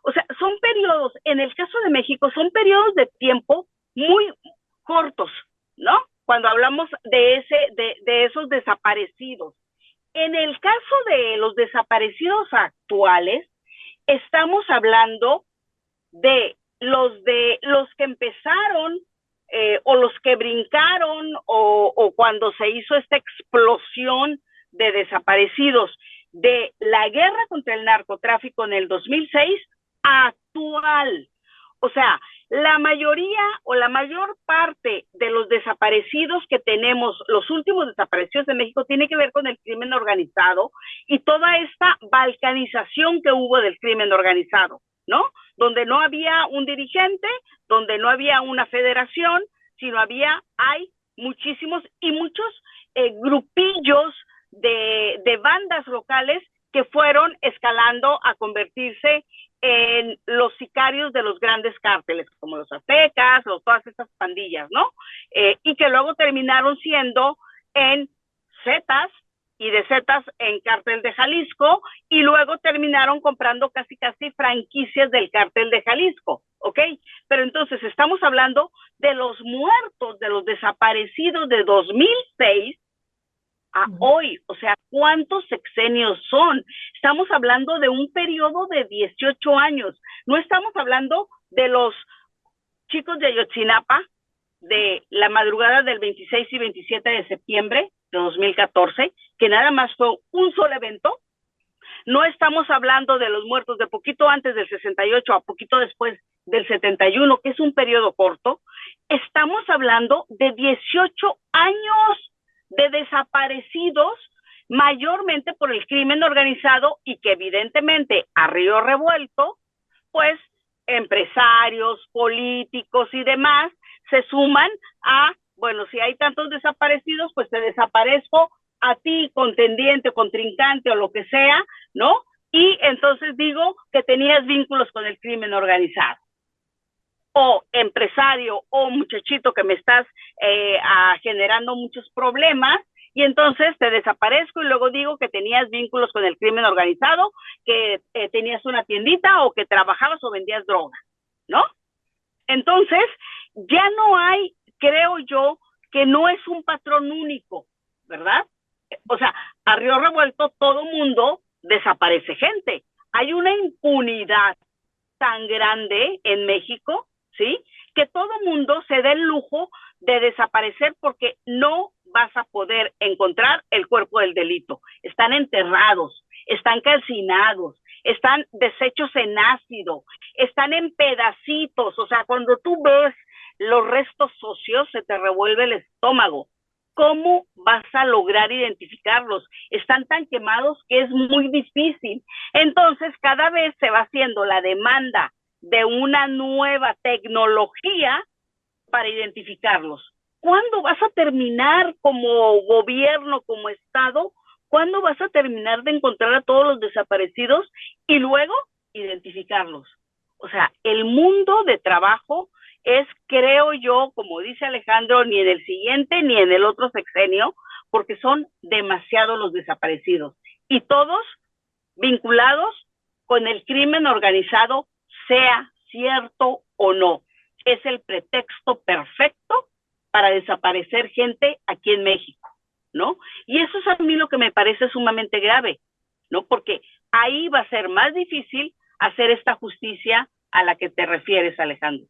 O sea, son periodos, en el caso de México, son periodos de tiempo muy cortos, ¿no? Cuando hablamos de esos desaparecidos. En el caso de los desaparecidos actuales, estamos hablando de los que empezaron o los que brincaron o cuando se hizo esta explosión de desaparecidos de la guerra contra el narcotráfico en el 2006 actual. O sea, la mayoría o la mayor parte de los desaparecidos que tenemos, los últimos desaparecidos de México, tiene que ver con el crimen organizado y toda esta balcanización que hubo del crimen organizado, ¿no? Donde no había un dirigente, donde no había una federación, sino hay muchísimos y muchos grupillos de bandas locales que fueron escalando a convertirse en los sicarios de los grandes cárteles, como los aztecas, todas estas pandillas, ¿no? Y que luego terminaron siendo en Zetas, y de Zetas en Cártel de Jalisco, y luego terminaron comprando casi franquicias del Cártel de Jalisco, ¿ok? Pero entonces estamos hablando de los muertos, de los desaparecidos de 2006 a hoy. O sea, ¿cuántos sexenios son? Estamos hablando de un periodo de 18 años. No estamos hablando de los chicos de Ayotzinapa, de la madrugada del 26 y 27 de septiembre de 2014, que nada más fue un solo evento. No estamos hablando de los muertos de poquito antes del 68 a poquito después del 71, que es un periodo corto. Estamos hablando de 18 años de desaparecidos, mayormente por el crimen organizado, y que evidentemente a río revuelto, pues empresarios, políticos y demás se suman a, bueno, si hay tantos desaparecidos, pues te desaparezco a ti, contendiente, contrincante o lo que sea, ¿no? Y entonces digo que tenías vínculos con el crimen organizado. O empresario o muchachito que me estás generando muchos problemas, y entonces te desaparezco y luego digo que tenías vínculos con el crimen organizado, que tenías una tiendita o que trabajabas o vendías droga, ¿no? Entonces, ya no hay, creo yo, que no es un patrón único, ¿verdad? O sea, a río revuelto todo mundo desaparece gente. Hay una impunidad tan grande en México, ¿sí? Que todo mundo se da el lujo de desaparecer porque no vas a poder encontrar el cuerpo del delito. Están enterrados, están calcinados, están deshechos en ácido, están en pedacitos. O sea, cuando tú ves los restos óseos se te revuelve el estómago. ¿Cómo vas a lograr identificarlos? Están tan quemados que es muy difícil. Entonces, cada vez se va haciendo la demanda de una nueva tecnología para identificarlos. ¿Cuándo vas a terminar como gobierno, como Estado? ¿Cuándo vas a terminar de encontrar a todos los desaparecidos y luego identificarlos? O sea, el mundo de trabajo es, creo yo, como dice Alejandro, ni en el siguiente ni en el otro sexenio, porque son demasiados los desaparecidos y todos vinculados con el crimen organizado, sea cierto o no. Es el pretexto perfecto para desaparecer gente aquí en México, ¿no? Y eso es a mí lo que me parece sumamente grave, ¿no? Porque ahí va a ser más difícil hacer esta justicia a la que te refieres, Alejandro.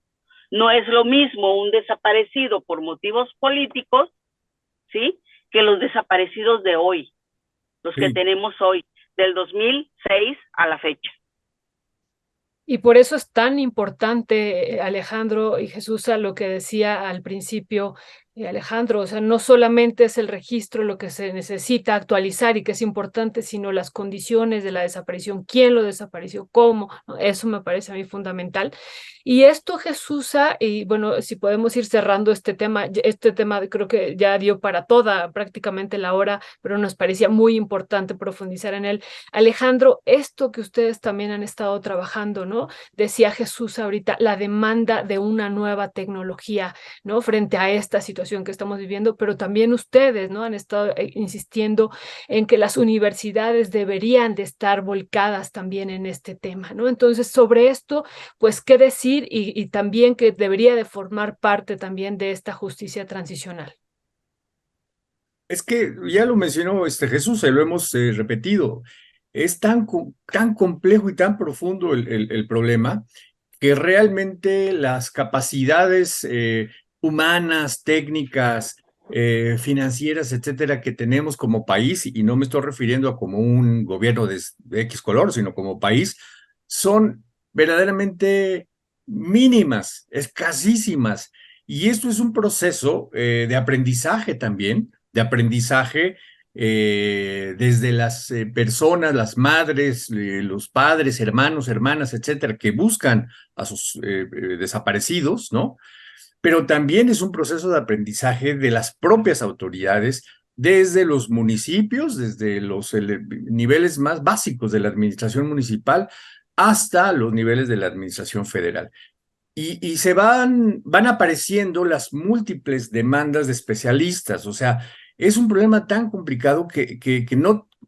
No es lo mismo un desaparecido por motivos políticos, ¿sí?, que los desaparecidos de hoy, los que tenemos hoy, del 2006 a la fecha.
Y por eso es tan importante, Alejandro y Jesús, a lo que decía al principio Alejandro, o sea, no solamente es el registro lo que se necesita actualizar y que es importante, sino las condiciones de la desaparición, quién lo desapareció, cómo, ¿no? Eso me parece a mí fundamental. Y esto, Jesús, y bueno, si podemos ir cerrando este tema creo que ya dio para toda prácticamente la hora, pero nos parecía muy importante profundizar en él. Alejandro, esto que ustedes también han estado trabajando, ¿no? Decía Jesús ahorita, la demanda de una nueva tecnología, ¿no? Frente a esta situación que estamos viviendo, pero también ustedes, ¿no? Han estado insistiendo en que las universidades deberían de estar volcadas también en este tema, ¿no? Entonces, sobre esto, pues, ¿qué decir? Y también que debería de formar parte también de esta justicia transicional.
Es que ya lo mencionó Jesús, se lo hemos repetido. Es tan complejo y tan profundo el problema que realmente las capacidades humanas, técnicas, financieras, etcétera, que tenemos como país, y no me estoy refiriendo a como un gobierno de X color, sino como país, son verdaderamente mínimas, escasísimas. Y esto es un proceso de aprendizaje también, de aprendizaje desde las personas, las madres, los padres, hermanos, hermanas, etcétera, que buscan a sus desaparecidos, ¿no? Pero también es un proceso de aprendizaje de las propias autoridades, desde los municipios, desde los niveles más básicos de la administración municipal hasta los niveles de la administración federal. Y se van apareciendo las múltiples demandas de especialistas. O sea, es un problema tan complicado que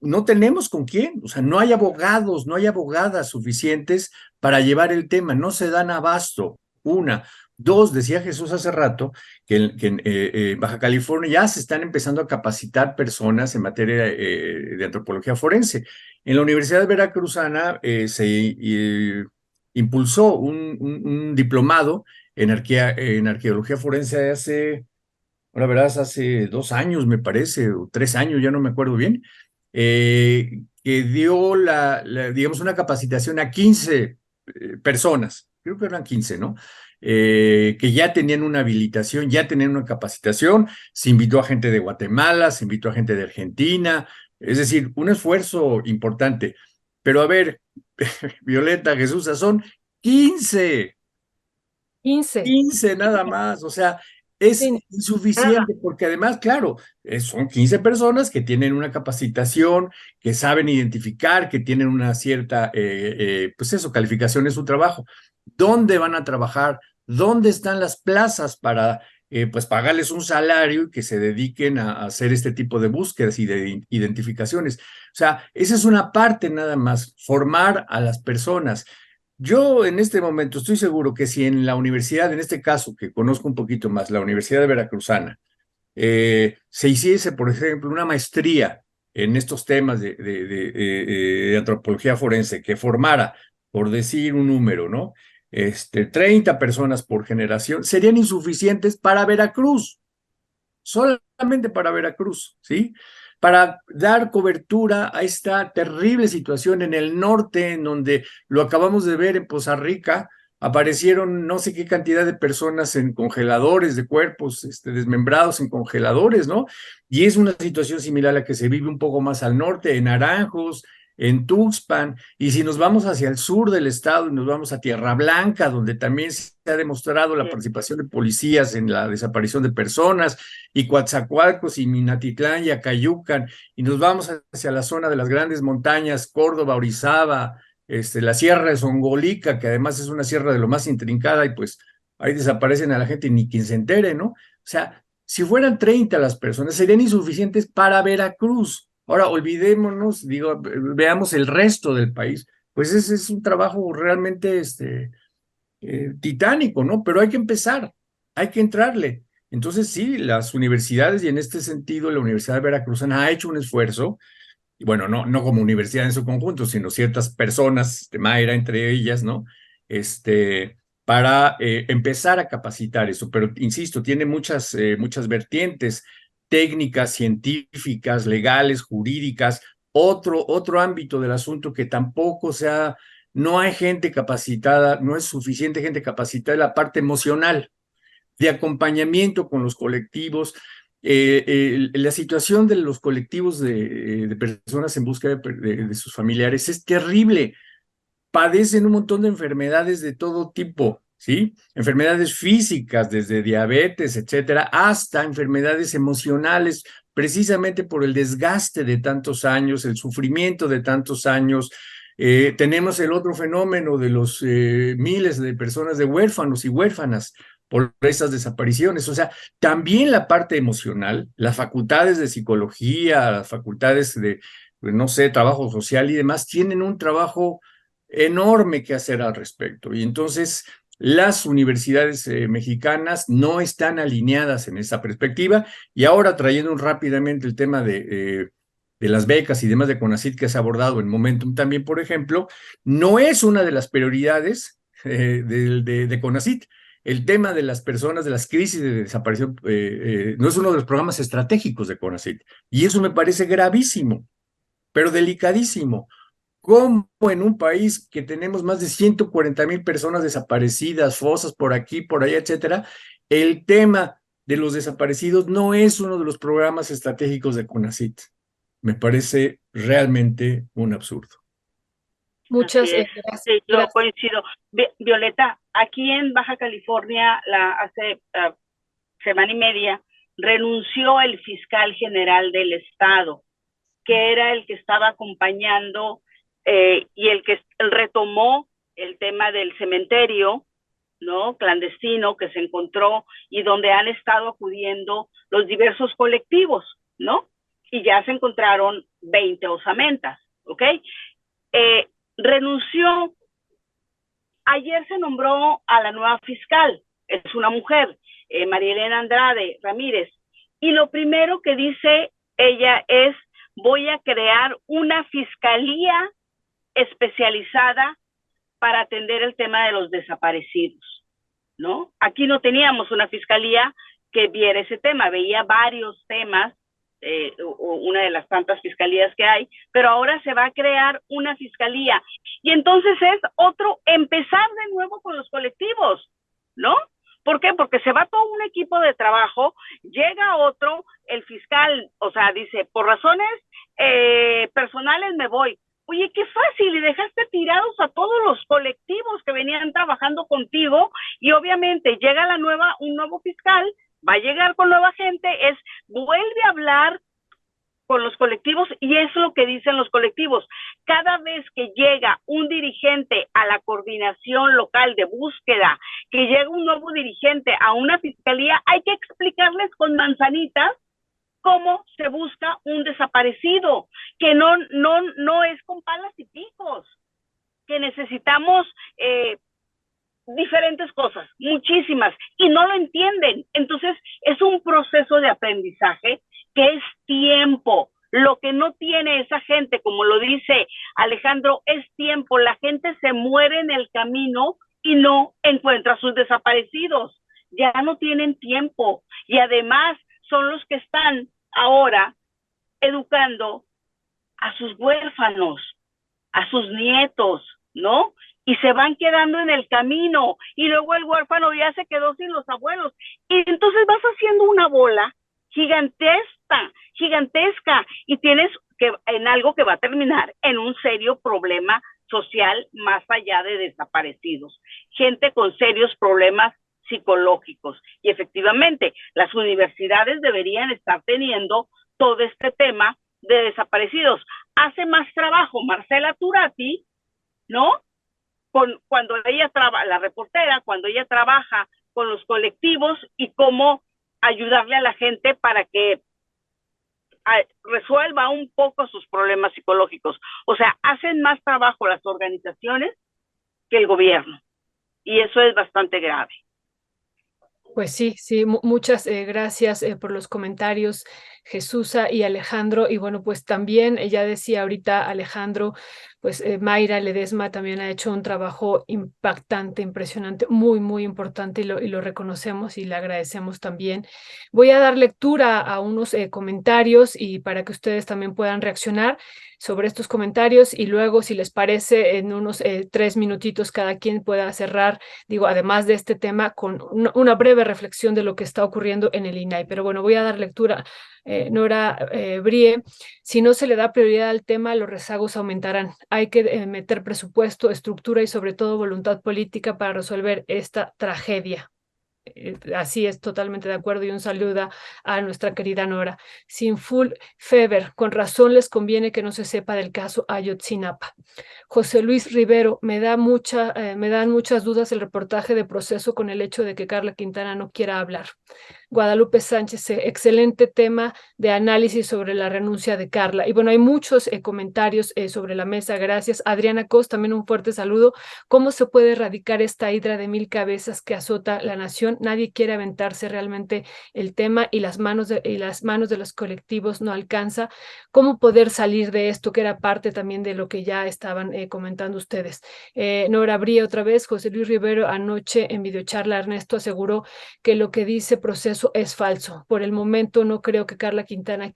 no tenemos con quién. O sea, no hay abogados, no hay abogadas suficientes para llevar el tema, no se dan abasto. Una. Dos, decía Jesús hace rato que en Baja California ya se están empezando a capacitar personas en materia de antropología forense. En la Universidad Veracruzana se impulsó un diplomado en arqueología forense ahora verás, hace 2 años me parece, o 3 años, ya no me acuerdo bien, que dio digamos, una capacitación a 15 personas, creo que eran 15, ¿no? Que ya tenían una habilitación, ya tenían una capacitación, se invitó a gente de Guatemala, se invitó a gente de Argentina, es decir, un esfuerzo importante. Pero a ver, Violeta, Jesús, son 15.
15.
15 nada más, o sea, es
Sí, nada.
insuficiente porque además, claro, son 15 personas que tienen una capacitación, que saben identificar, que tienen una cierta, pues eso, calificación en su trabajo. ¿Dónde van a trabajar? ¿Dónde están las plazas para, pues, pagarles un salario y que se dediquen a hacer este tipo de búsquedas y de identificaciones? O sea, esa es una parte nada más, formar a las personas. Yo en este momento estoy seguro que si en la universidad, en este caso que conozco un poquito más, la Universidad de Veracruzana, se hiciese, por ejemplo, una maestría en estos temas de antropología forense que formara, por decir un número, ¿no? 30 personas por generación, serían insuficientes para Veracruz, solamente para Veracruz, ¿sí? Para dar cobertura a esta terrible situación en el norte, en donde lo acabamos de ver en Poza Rica, aparecieron no sé qué cantidad de personas en congeladores, de cuerpos desmembrados en congeladores, ¿no? Y es una situación similar a la que se vive un poco más al norte, en Naranjos, en Tuxpan, y si nos vamos hacia el sur del estado y nos vamos a Tierra Blanca, donde también se ha demostrado la participación de policías en la desaparición de personas, y Coatzacoalcos y Minatitlán y Acayucan, y nos vamos hacia la zona de las grandes montañas, Córdoba, Orizaba, la Sierra de Songolica, que además es una sierra de lo más intrincada, y pues ahí desaparecen a la gente y ni quien se entere, ¿no? O sea, si fueran 30 las personas, serían insuficientes para Veracruz. Ahora, olvidémonos, digo, veamos el resto del país, pues ese es un trabajo realmente titánico, ¿no? Pero hay que empezar, hay que entrarle. Entonces, sí, las universidades, y en este sentido, la Universidad Veracruzana ha hecho un esfuerzo, y bueno, no como universidad en su conjunto, sino ciertas personas, Mayra entre ellas, ¿no? Para empezar a capacitar eso. Pero, insisto, tiene muchas vertientes técnicas, científicas, legales, jurídicas, otro ámbito del asunto que tampoco no hay gente capacitada, no es suficiente gente capacitada en la parte emocional, de acompañamiento con los colectivos. La situación de los colectivos de personas en búsqueda de sus familiares es terrible. Padecen un montón de enfermedades de todo tipo, ¿sí? Enfermedades físicas, desde diabetes, etcétera, hasta enfermedades emocionales, precisamente por el desgaste de tantos años, el sufrimiento de tantos años. Tenemos el otro fenómeno de los miles de personas, de huérfanos y huérfanas por esas desapariciones. O sea, también la parte emocional, las facultades de psicología, las facultades de, no sé, trabajo social y demás, tienen un trabajo enorme que hacer al respecto. Y entonces las universidades mexicanas no están alineadas en esa perspectiva. Y ahora, trayendo rápidamente el tema de las becas y demás de CONACYT que has abordado en Momentum también, por ejemplo, no es una de las prioridades de CONACYT. El tema de las personas, de las crisis de desaparición, no es uno de los programas estratégicos de CONACYT. Y eso me parece gravísimo, pero delicadísimo. ¿Cómo en un país que tenemos más de 140,000 personas desaparecidas, fosas por aquí, por allá, etcétera, el tema de los desaparecidos no es uno de los programas estratégicos de CONACYT? Me parece realmente un absurdo.
Muchas
Así es.
gracias.
Sí, yo
Gracias.
coincido. Violeta, aquí en Baja California, hace semana y media, renunció el fiscal general del estado, que era el que estaba acompañando y el que retomó el tema del cementerio, ¿no? Clandestino que se encontró y donde han estado acudiendo los diversos colectivos, ¿no? Y ya se encontraron 20 osamentas, ¿ok? Renunció. Ayer se nombró a la nueva fiscal. Es es una mujer, María Elena Andrade Ramírez, y lo primero que dice ella es: voy a crear una fiscalía especializada para atender el tema de los desaparecidos, ¿no? Aquí no teníamos una fiscalía que viera ese tema, veía varios temas, una de las tantas fiscalías que hay, pero ahora se va a crear una fiscalía. Y entonces es otro, empezar de nuevo con los colectivos, ¿no? ¿Por qué? Porque se va todo un equipo de trabajo, llega otro, el fiscal, o sea, dice, por razones personales me voy. Oye, qué fácil, y dejaste tirados a todos los colectivos que venían trabajando contigo, y obviamente llega un nuevo fiscal, va a llegar con nueva gente, vuelve a hablar con los colectivos, y es lo que dicen los colectivos. Cada vez que llega un dirigente a la coordinación local de búsqueda, que llega un nuevo dirigente a una fiscalía, hay que explicarles con manzanitas cómo se busca un desaparecido, que no es con palas y picos, que necesitamos diferentes cosas, muchísimas, y no lo entienden. Entonces es un proceso de aprendizaje que es tiempo. Lo que no tiene esa gente, como lo dice Alejandro, es tiempo. La gente se muere en el camino y no encuentra a sus desaparecidos. Ya no tienen tiempo, y además son los que están ahora educando a sus huérfanos, a sus nietos, ¿no? Y se van quedando en el camino, y luego el huérfano ya se quedó sin los abuelos, y entonces vas haciendo una bola gigantesca, y tienes que en algo que va a terminar en un serio problema social más allá de desaparecidos, gente con serios problemas psicológicos. Y efectivamente, las universidades deberían estar teniendo todo este tema de desaparecidos. Hace más trabajo Marcela Turati, ¿no? Cuando ella trabaja, la reportera, cuando ella trabaja con los colectivos y cómo ayudarle a la gente para que resuelva un poco sus problemas psicológicos. O sea, hacen más trabajo las organizaciones que el gobierno, y eso es bastante grave.
Pues sí, muchas gracias por los comentarios, Jesusa y Alejandro. Y bueno, pues también, ya decía ahorita Alejandro, pues Mayra Ledesma también ha hecho un trabajo impactante, impresionante, muy importante, y lo reconocemos y le agradecemos también. Voy a dar lectura a unos comentarios, y para que ustedes también puedan reaccionar sobre estos comentarios, y luego, si les parece, en unos 3 minutitos cada quien pueda cerrar, digo, además de este tema, con una breve reflexión de lo que está ocurriendo en el INAI. Pero bueno, voy a dar lectura. Nora Brie: si no se le da prioridad al tema, los rezagos aumentarán. Hay que meter presupuesto, estructura y sobre todo voluntad política para resolver esta tragedia. Así es, totalmente de acuerdo, y un saludo a nuestra querida Nora. Sinful Feber: con razón les conviene que no se sepa del caso Ayotzinapa. José Luis Rivero: me dan muchas dudas el reportaje de Proceso con el hecho de que Carla Quintana no quiera hablar. Guadalupe Sánchez: excelente tema de análisis sobre la renuncia de Carla. Y bueno, hay muchos comentarios sobre la mesa, gracias. Adriana Cos, también un fuerte saludo. ¿Cómo se puede erradicar esta hidra de 1000 cabezas que azota la nación? Nadie quiere aventarse realmente el tema, y las manos de los colectivos no alcanza. ¿Cómo poder salir de esto, que era parte también de lo que ya estaban comentando ustedes? Nora Brie otra vez: José Luis Rivero anoche en videocharla, Ernesto aseguró que lo que dice Proceso es falso. Por el momento no creo que Carla Quintana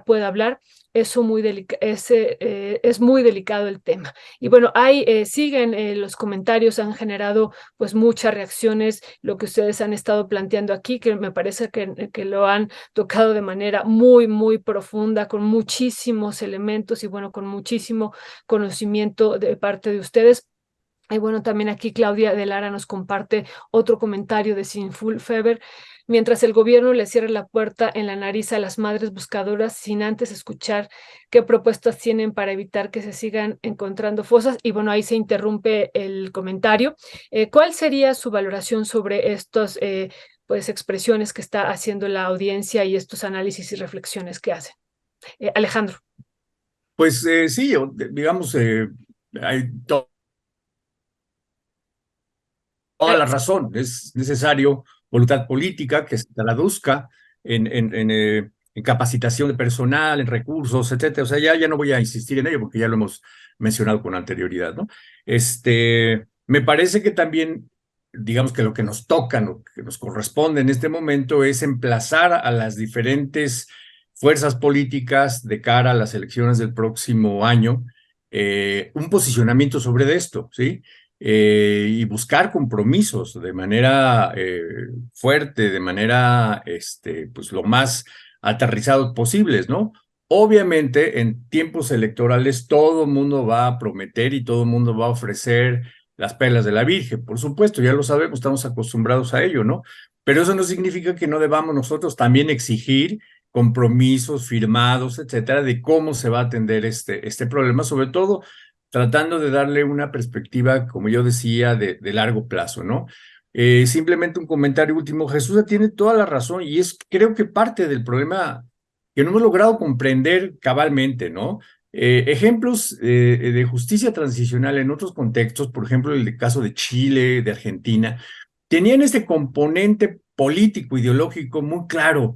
pueda hablar. Es muy delicado el tema. Y bueno, siguen los comentarios, han generado pues muchas reacciones, lo que ustedes han estado planteando aquí, que me parece que lo han tocado de manera muy profunda, con muchísimos elementos y bueno, con muchísimo conocimiento de parte de ustedes. Y bueno, también aquí Claudia de Lara nos comparte otro comentario de Sinful Feber: mientras el gobierno le cierra la puerta en la nariz a las madres buscadoras sin antes escuchar qué propuestas tienen para evitar que se sigan encontrando fosas. Y bueno, ahí se interrumpe el comentario. ¿Cuál sería su valoración sobre estas pues expresiones que está haciendo la audiencia y estos análisis y reflexiones que hacen? Alejandro.
Pues digamos, hay toda la razón. Es necesario voluntad política que se traduzca en capacitación de personal, en recursos, etcétera. O sea, ya no voy a insistir en ello porque ya lo hemos mencionado con anterioridad, ¿no? Me parece que también, digamos que lo que nos toca, lo que nos corresponde en este momento es emplazar a las diferentes fuerzas políticas de cara a las elecciones del próximo año, un posicionamiento sobre esto, ¿sí? Y buscar compromisos de manera fuerte, de manera, pues lo más aterrizados posibles, ¿no? Obviamente, en tiempos electorales todo el mundo va a prometer y todo el mundo va a ofrecer las perlas de la Virgen, por supuesto, ya lo sabemos, estamos acostumbrados a ello, ¿no? Pero eso no significa que no debamos nosotros también exigir compromisos firmados, etcétera, de cómo se va a atender este problema, sobre todo tratando de darle una perspectiva, como yo decía, de largo plazo, ¿no? Simplemente un comentario último. Jesús tiene toda la razón y es, creo que parte del problema que no hemos logrado comprender cabalmente, ¿no? Ejemplos de justicia transicional en otros contextos, por ejemplo, el caso de Chile, de Argentina, tenían este componente político, ideológico muy claro.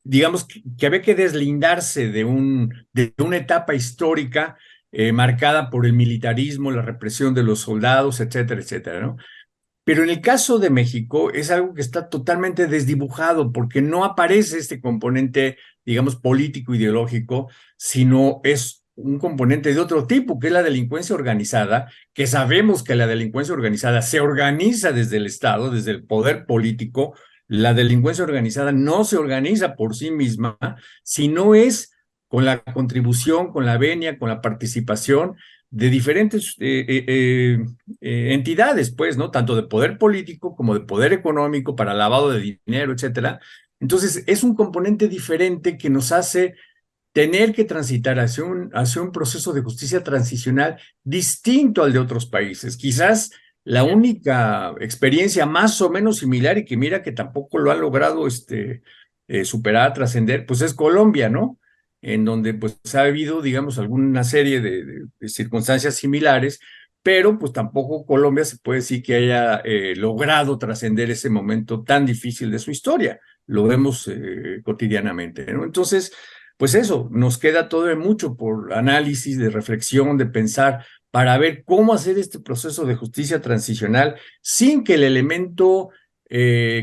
Digamos que había que deslindarse de una etapa histórica marcada por el militarismo, la represión de los soldados, etcétera, etcétera, ¿no? Pero en el caso de México es algo que está totalmente desdibujado porque no aparece este componente, digamos, político, ideológico, sino es un componente de otro tipo, que es la delincuencia organizada, que sabemos que la delincuencia organizada se organiza desde el Estado, desde el poder político. La delincuencia organizada no se organiza por sí misma, sino es con la contribución, con la venia, con la participación de diferentes entidades, pues, ¿no? Tanto de poder político como de poder económico para lavado de dinero, etcétera. Entonces, es un componente diferente que nos hace tener que transitar hacia un proceso de justicia transicional distinto al de otros países. Quizás la única experiencia más o menos similar y que mira que tampoco lo ha logrado superar, trascender, pues es Colombia, ¿no? En donde pues ha habido, digamos, alguna serie de circunstancias similares, pero pues tampoco Colombia se puede decir que haya logrado trascender ese momento tan difícil de su historia. Lo vemos cotidianamente, ¿no? Entonces, pues eso, nos queda todavía mucho por análisis, de reflexión, de pensar, para ver cómo hacer este proceso de justicia transicional sin que el elemento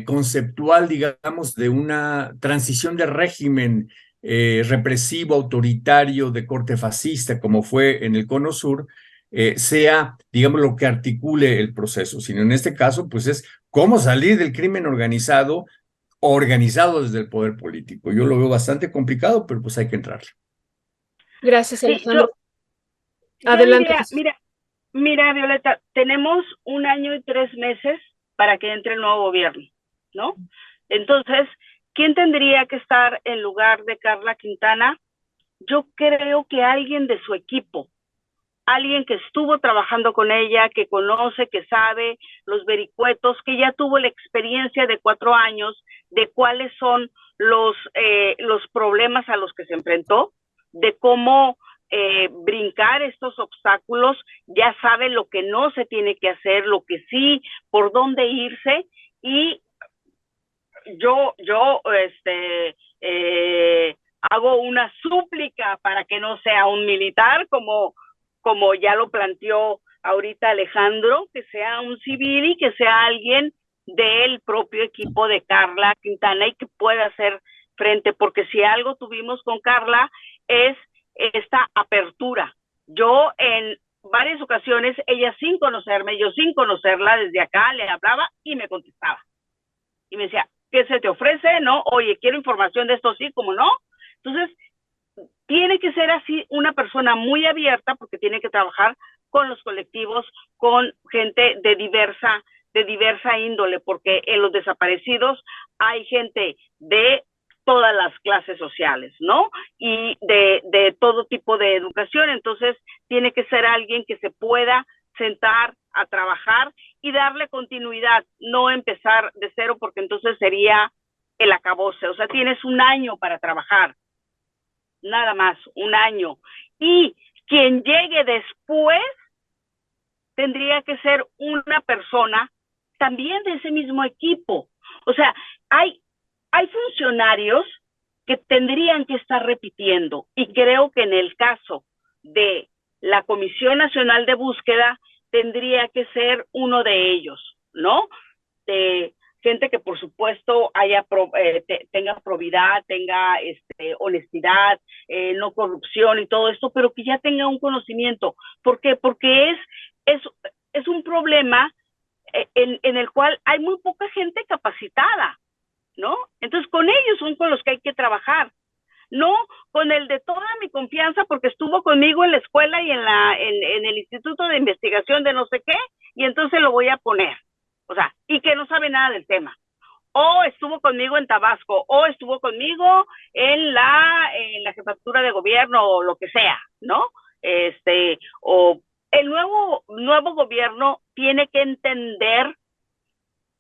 conceptual, digamos, de una transición de régimen represivo, autoritario, de corte fascista, como fue en el Cono Sur, sea, digamos, lo que articule el proceso, sino en este caso, pues es cómo salir del crimen organizado desde el poder político. Yo lo veo bastante complicado, pero pues hay que entrarle.
Gracias,
Sí,
Alejandro.
yo
Adelante,
diría,
Jesús.
mira, Violeta, tenemos 1 año y 3 meses para que entre el nuevo gobierno, ¿no? Entonces, ¿quién tendría que estar en lugar de Carla Quintana? Yo creo que alguien de su equipo, alguien que estuvo trabajando con ella, que conoce, que sabe los vericuetos, que ya tuvo la experiencia de 4 años de cuáles son los problemas a los que se enfrentó, de cómo brincar estos obstáculos, ya sabe lo que no se tiene que hacer, lo que sí, por dónde irse, y yo hago una súplica para que no sea un militar, como ya lo planteó ahorita Alejandro, que sea un civil y que sea alguien del propio equipo de Carla Quintana y que pueda hacer frente, porque si algo tuvimos con Carla es esta apertura. Yo en varias ocasiones, ella sin conocerme, yo sin conocerla, desde acá le hablaba y me contestaba. Y me decía, ¿qué se te ofrece? ¿No? Oye, quiero información de esto, sí, ¿cómo no? Entonces, tiene que ser así una persona muy abierta porque tiene que trabajar con los colectivos, con gente de diversa índole, porque en los desaparecidos hay gente de todas las clases sociales, ¿no? Y de todo tipo de educación. Entonces, tiene que ser alguien que se pueda sentar a trabajar y darle continuidad, no empezar de cero, porque entonces sería el acabose. O sea, tienes 1 año para trabajar, nada más, 1 año. Y quien llegue después tendría que ser una persona también de ese mismo equipo. O sea, hay funcionarios que tendrían que estar repitiendo, y creo que en el caso de la Comisión Nacional de Búsqueda tendría que ser uno de ellos, ¿no? Gente que por supuesto tenga probidad, tenga honestidad, no corrupción y todo esto, pero que ya tenga un conocimiento. ¿Por qué? Porque es un problema en el cual hay muy poca gente capacitada, ¿no? Entonces con ellos son con los que hay que trabajar, no con el de toda mi confianza porque estuvo conmigo en la escuela y en el Instituto de Investigación de no sé qué, y entonces lo voy a poner, o sea, y que no sabe nada del tema, o estuvo conmigo en Tabasco, o estuvo conmigo en la jefatura de gobierno, o lo que sea, ¿no? O el nuevo gobierno tiene que entender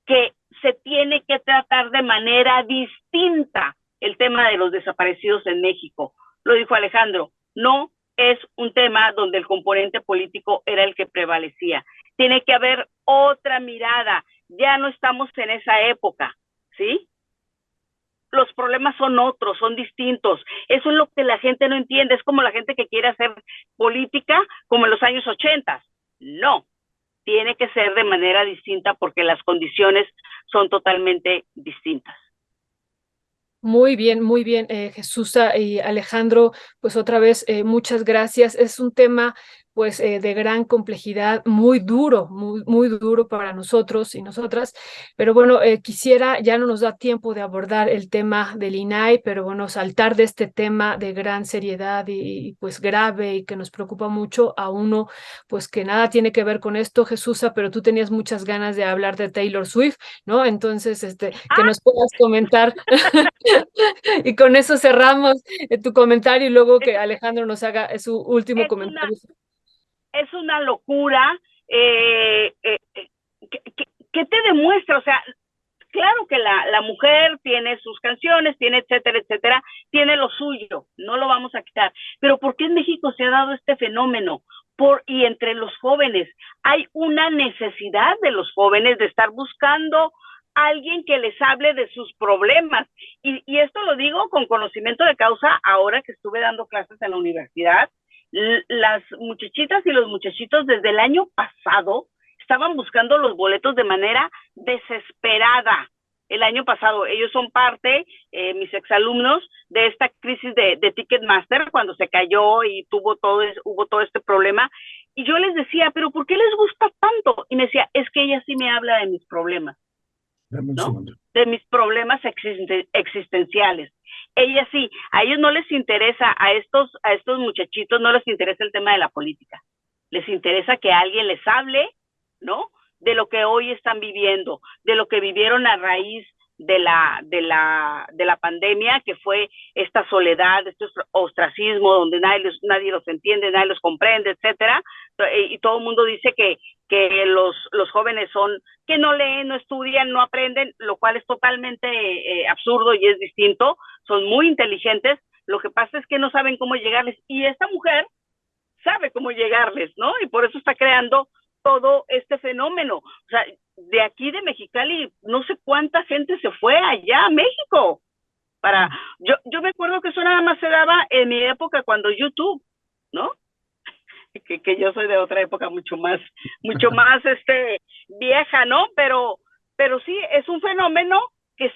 que se tiene que tratar de manera distinta el tema de los desaparecidos en México. Lo dijo Alejandro, no es un tema donde el componente político era el que prevalecía. Tiene que haber otra mirada. Ya no estamos en esa época, ¿sí? Los problemas son otros, son distintos. Eso es lo que la gente no entiende. Es como la gente que quiere hacer política como en los años 80. No, tiene que ser de manera distinta porque las condiciones son totalmente distintas.
Muy bien, Jesús y Alejandro, pues otra vez muchas gracias. Es un tema pues de gran complejidad, muy duro, muy duro para nosotros y nosotras, pero bueno, quisiera, ya no nos da tiempo de abordar el tema del INAI, pero bueno, saltar de este tema de gran seriedad y pues grave y que nos preocupa mucho a uno, pues que nada tiene que ver con esto, Jesús, pero tú tenías muchas ganas de hablar de Taylor Swift, ¿no? Entonces, que nos puedas comentar. Y con eso cerramos tu comentario y luego que Alejandro nos haga su último comentario.
Es una locura. ¿Qué te demuestra? O sea, claro que la mujer tiene sus canciones, tiene etcétera, etcétera, tiene lo suyo, no lo vamos a quitar. Pero ¿por qué en México se ha dado este fenómeno? Y entre los jóvenes hay una necesidad de los jóvenes de estar buscando alguien que les hable de sus problemas. Y esto lo digo con conocimiento de causa ahora que estuve dando clases en la universidad. Las muchachitas y los muchachitos desde el año pasado estaban buscando los boletos de manera desesperada. El año pasado, ellos son parte, mis exalumnos, de esta crisis de Ticketmaster, cuando se cayó y hubo todo este problema. Y yo les decía, ¿pero por qué les gusta tanto? Y me decía, es que ella sí me habla de mis problemas, ¿no? De mis problemas existenciales. Ella sí, a ellos no les interesa, a estos muchachitos no les interesa el tema de la política. Les interesa que alguien les hable, ¿no? De lo que hoy están viviendo, de lo que vivieron a raíz de la pandemia, que fue esta soledad, este ostracismo, donde nadie los entiende, nadie los comprende, etcétera. Y todo el mundo dice que los jóvenes que no leen, no estudian, no aprenden, lo cual es totalmente absurdo y es distinto. Son muy inteligentes, lo que pasa es que no saben cómo llegarles, y esta mujer sabe cómo llegarles, ¿no? Y por eso está creando todo este fenómeno. O sea, de aquí de Mexicali, no sé cuánta gente se fue allá a México. Yo me acuerdo que eso nada más se daba en mi época cuando YouTube, ¿no? Que yo soy de otra época mucho más vieja, ¿no? Pero sí, es un fenómeno que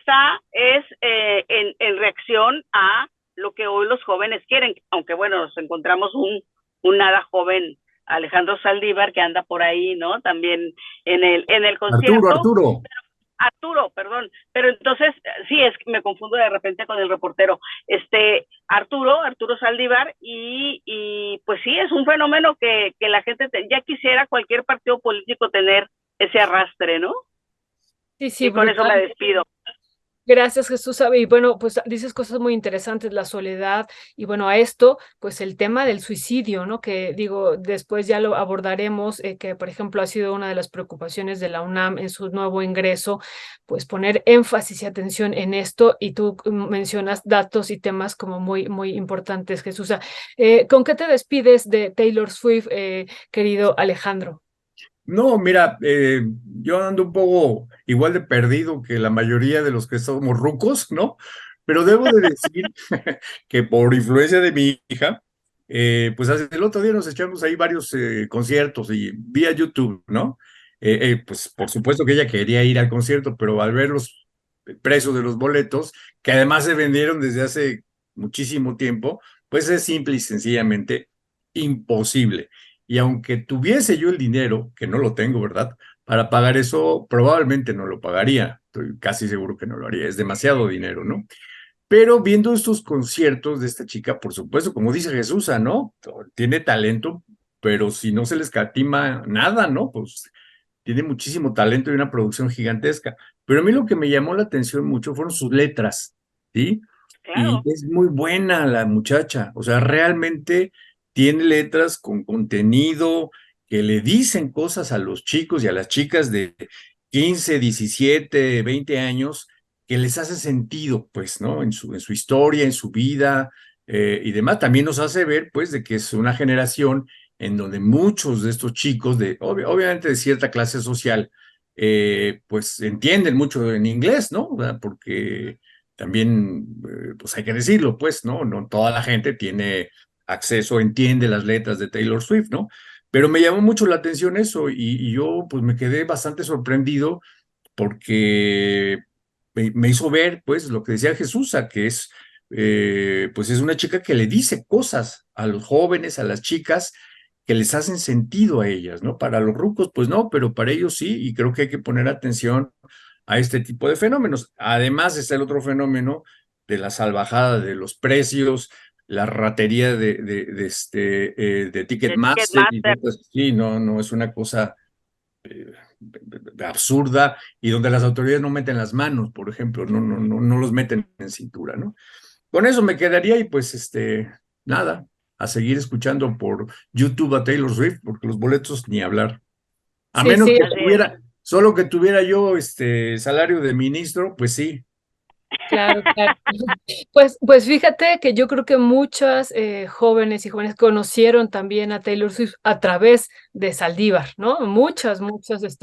es en reacción a lo que hoy los jóvenes quieren, aunque bueno, nos encontramos un nada joven Alejandro Saldívar que anda por ahí, ¿no? También en el concierto. Arturo, perdón, pero entonces, sí, me confundo de repente con el reportero, Arturo Saldívar, y pues sí, es un fenómeno que la gente ya quisiera cualquier partido político tener ese arrastre, ¿no?
Sí,
y con eso me despido.
Gracias, Jesús. Y bueno, pues dices cosas muy interesantes, la soledad, y bueno, a esto, pues el tema del suicidio, ¿no? Que digo, después ya lo abordaremos, que por ejemplo ha sido una de las preocupaciones de la UNAM en su nuevo ingreso, pues poner énfasis y atención en esto, y tú mencionas datos y temas como muy importantes, Jesús. ¿Con qué te despides de Taylor Swift, querido Alejandro?
No, mira, yo ando un poco igual de perdido que la mayoría de los que somos rucos, ¿no? Pero debo de decir que por influencia de mi hija, pues el otro día nos echamos ahí varios conciertos y vía YouTube, ¿no? Pues por supuesto que ella quería ir al concierto, pero al ver los precios de los boletos, que además se vendieron desde hace muchísimo tiempo, pues es simple y sencillamente imposible. Y aunque tuviese yo el dinero, que no lo tengo, ¿verdad? Para pagar eso, probablemente no lo pagaría. Estoy casi seguro que no lo haría. Es demasiado dinero, ¿no? Pero viendo estos conciertos de esta chica, por supuesto, como dice Jesús, ¿no? Tiene talento, pero si no se le escatima nada, ¿no? Pues tiene muchísimo talento y una producción gigantesca. Pero a mí lo que me llamó la atención mucho fueron sus letras, ¿sí? Y
Claro.
es muy buena la muchacha, o sea, realmente tiene letras con contenido que le dicen cosas a los chicos y a las chicas de 15, 17, 20 años que les hace sentido, pues, ¿no? En su historia, en su vida y demás. También nos hace ver, pues, de que es una generación en donde muchos de estos chicos, obviamente de cierta clase social, pues entienden mucho en inglés, ¿no? ¿Verdad? Porque también, pues hay que decirlo, pues, ¿no? No toda la gente tiene acceso, entiende las letras de Taylor Swift, ¿no? Pero me llamó mucho la atención eso y yo pues me quedé bastante sorprendido porque me hizo ver pues lo que decía Jesús, a que es pues es una chica que le dice cosas a los jóvenes, a las chicas, que les hacen sentido a ellas, ¿no? Para los rucos pues no, pero para ellos sí, y creo que hay que poner atención a este tipo de fenómenos. Además está el otro fenómeno de la salvajada de los precios, la ratería de
De
Ticketmaster, y
Ticketmaster.
sí, no, no, es una cosa eh, absurda y donde las autoridades no meten las manos, por ejemplo, no los meten en cintura, ¿no? Con eso me quedaría y pues nada, a seguir escuchando por YouTube a Taylor Swift, porque los boletos ni hablar. A
Sí,
menos
sí,
que
Así es.
tuviera, solo que tuviera yo salario de ministro, pues sí.
claro, claro. Pues fíjate que yo creo que muchas jóvenes y jóvenes conocieron también a Taylor Swift a través de Saldívar, ¿no? Muchas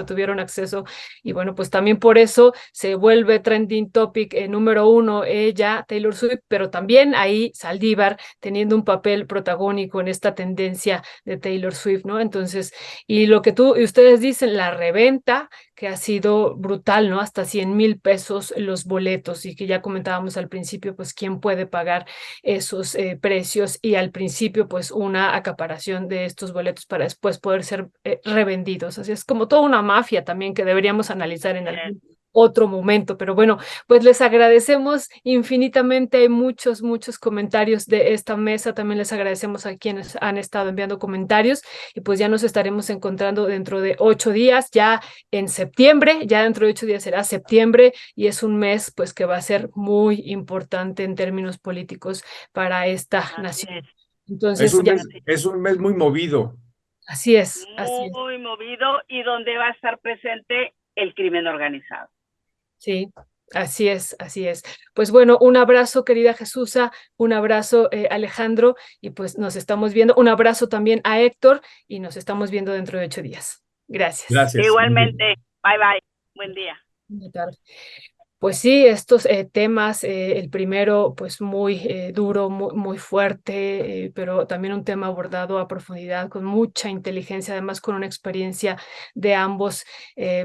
tuvieron acceso y bueno, pues también por eso se vuelve trending topic número uno ella, Taylor Swift, pero también ahí Saldívar teniendo un papel protagónico en esta tendencia de Taylor Swift, ¿no? Entonces, y lo que tú y ustedes dicen, la reventa que ha sido brutal, ¿no? Hasta 100,000 pesos los boletos y que ya comentábamos al principio, pues quién puede pagar esos precios y al principio, pues una acaparación de estos boletos para después poder ser revendidos. Así es como toda una mafia también que deberíamos analizar en algún otro momento, pero bueno, pues les agradecemos infinitamente, hay muchos comentarios de esta mesa, también les agradecemos a quienes han estado enviando comentarios y pues ya nos estaremos encontrando dentro de 8 días, ya en septiembre, ya dentro de 8 días será septiembre y es un mes pues que va a ser muy importante en términos políticos para esta
Así es.
nación. Entonces, ya,
Es un mes muy movido.
así es,
Muy movido y donde va a estar presente el crimen organizado.
sí. Así es, así es. Pues bueno, un abrazo, querida Jesusa, un abrazo, Alejandro, y pues nos estamos viendo. Un abrazo también a Héctor y nos estamos viendo dentro de 8 días. Gracias.
Gracias. Muy bien.
Igualmente. Bye bye. Buen día.
Buenas tardes. Pues sí, estos temas, el primero pues muy duro, muy fuerte, pero también un tema abordado a profundidad, con mucha inteligencia, además con una experiencia de ambos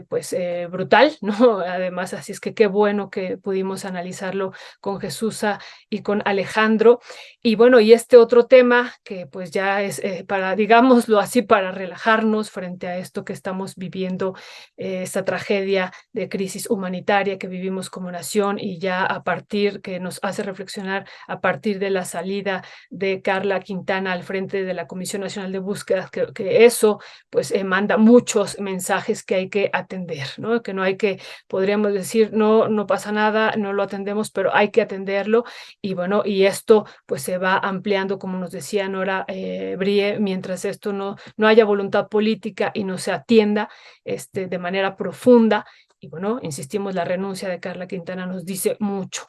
pues brutal, ¿no? Además, así es que qué bueno que pudimos analizarlo con Jesusa y con Alejandro. Y bueno, y este otro tema que pues ya es para, digámoslo así, para relajarnos frente a esto que estamos viviendo, esta tragedia de crisis humanitaria que vivimos como nación y ya a partir que nos hace reflexionar a partir de la salida de Carla Quintana al frente de la Comisión Nacional de Búsqueda, que eso pues manda muchos mensajes que hay que atender, ¿no? Que no hay que, podríamos decir, no pasa nada, no lo atendemos, pero hay que atenderlo y bueno, y esto pues se va ampliando, como nos decía Nora Brie, mientras esto no haya voluntad política y no se atienda de manera profunda. Y bueno, insistimos, la renuncia de Carla Quintana nos dice mucho.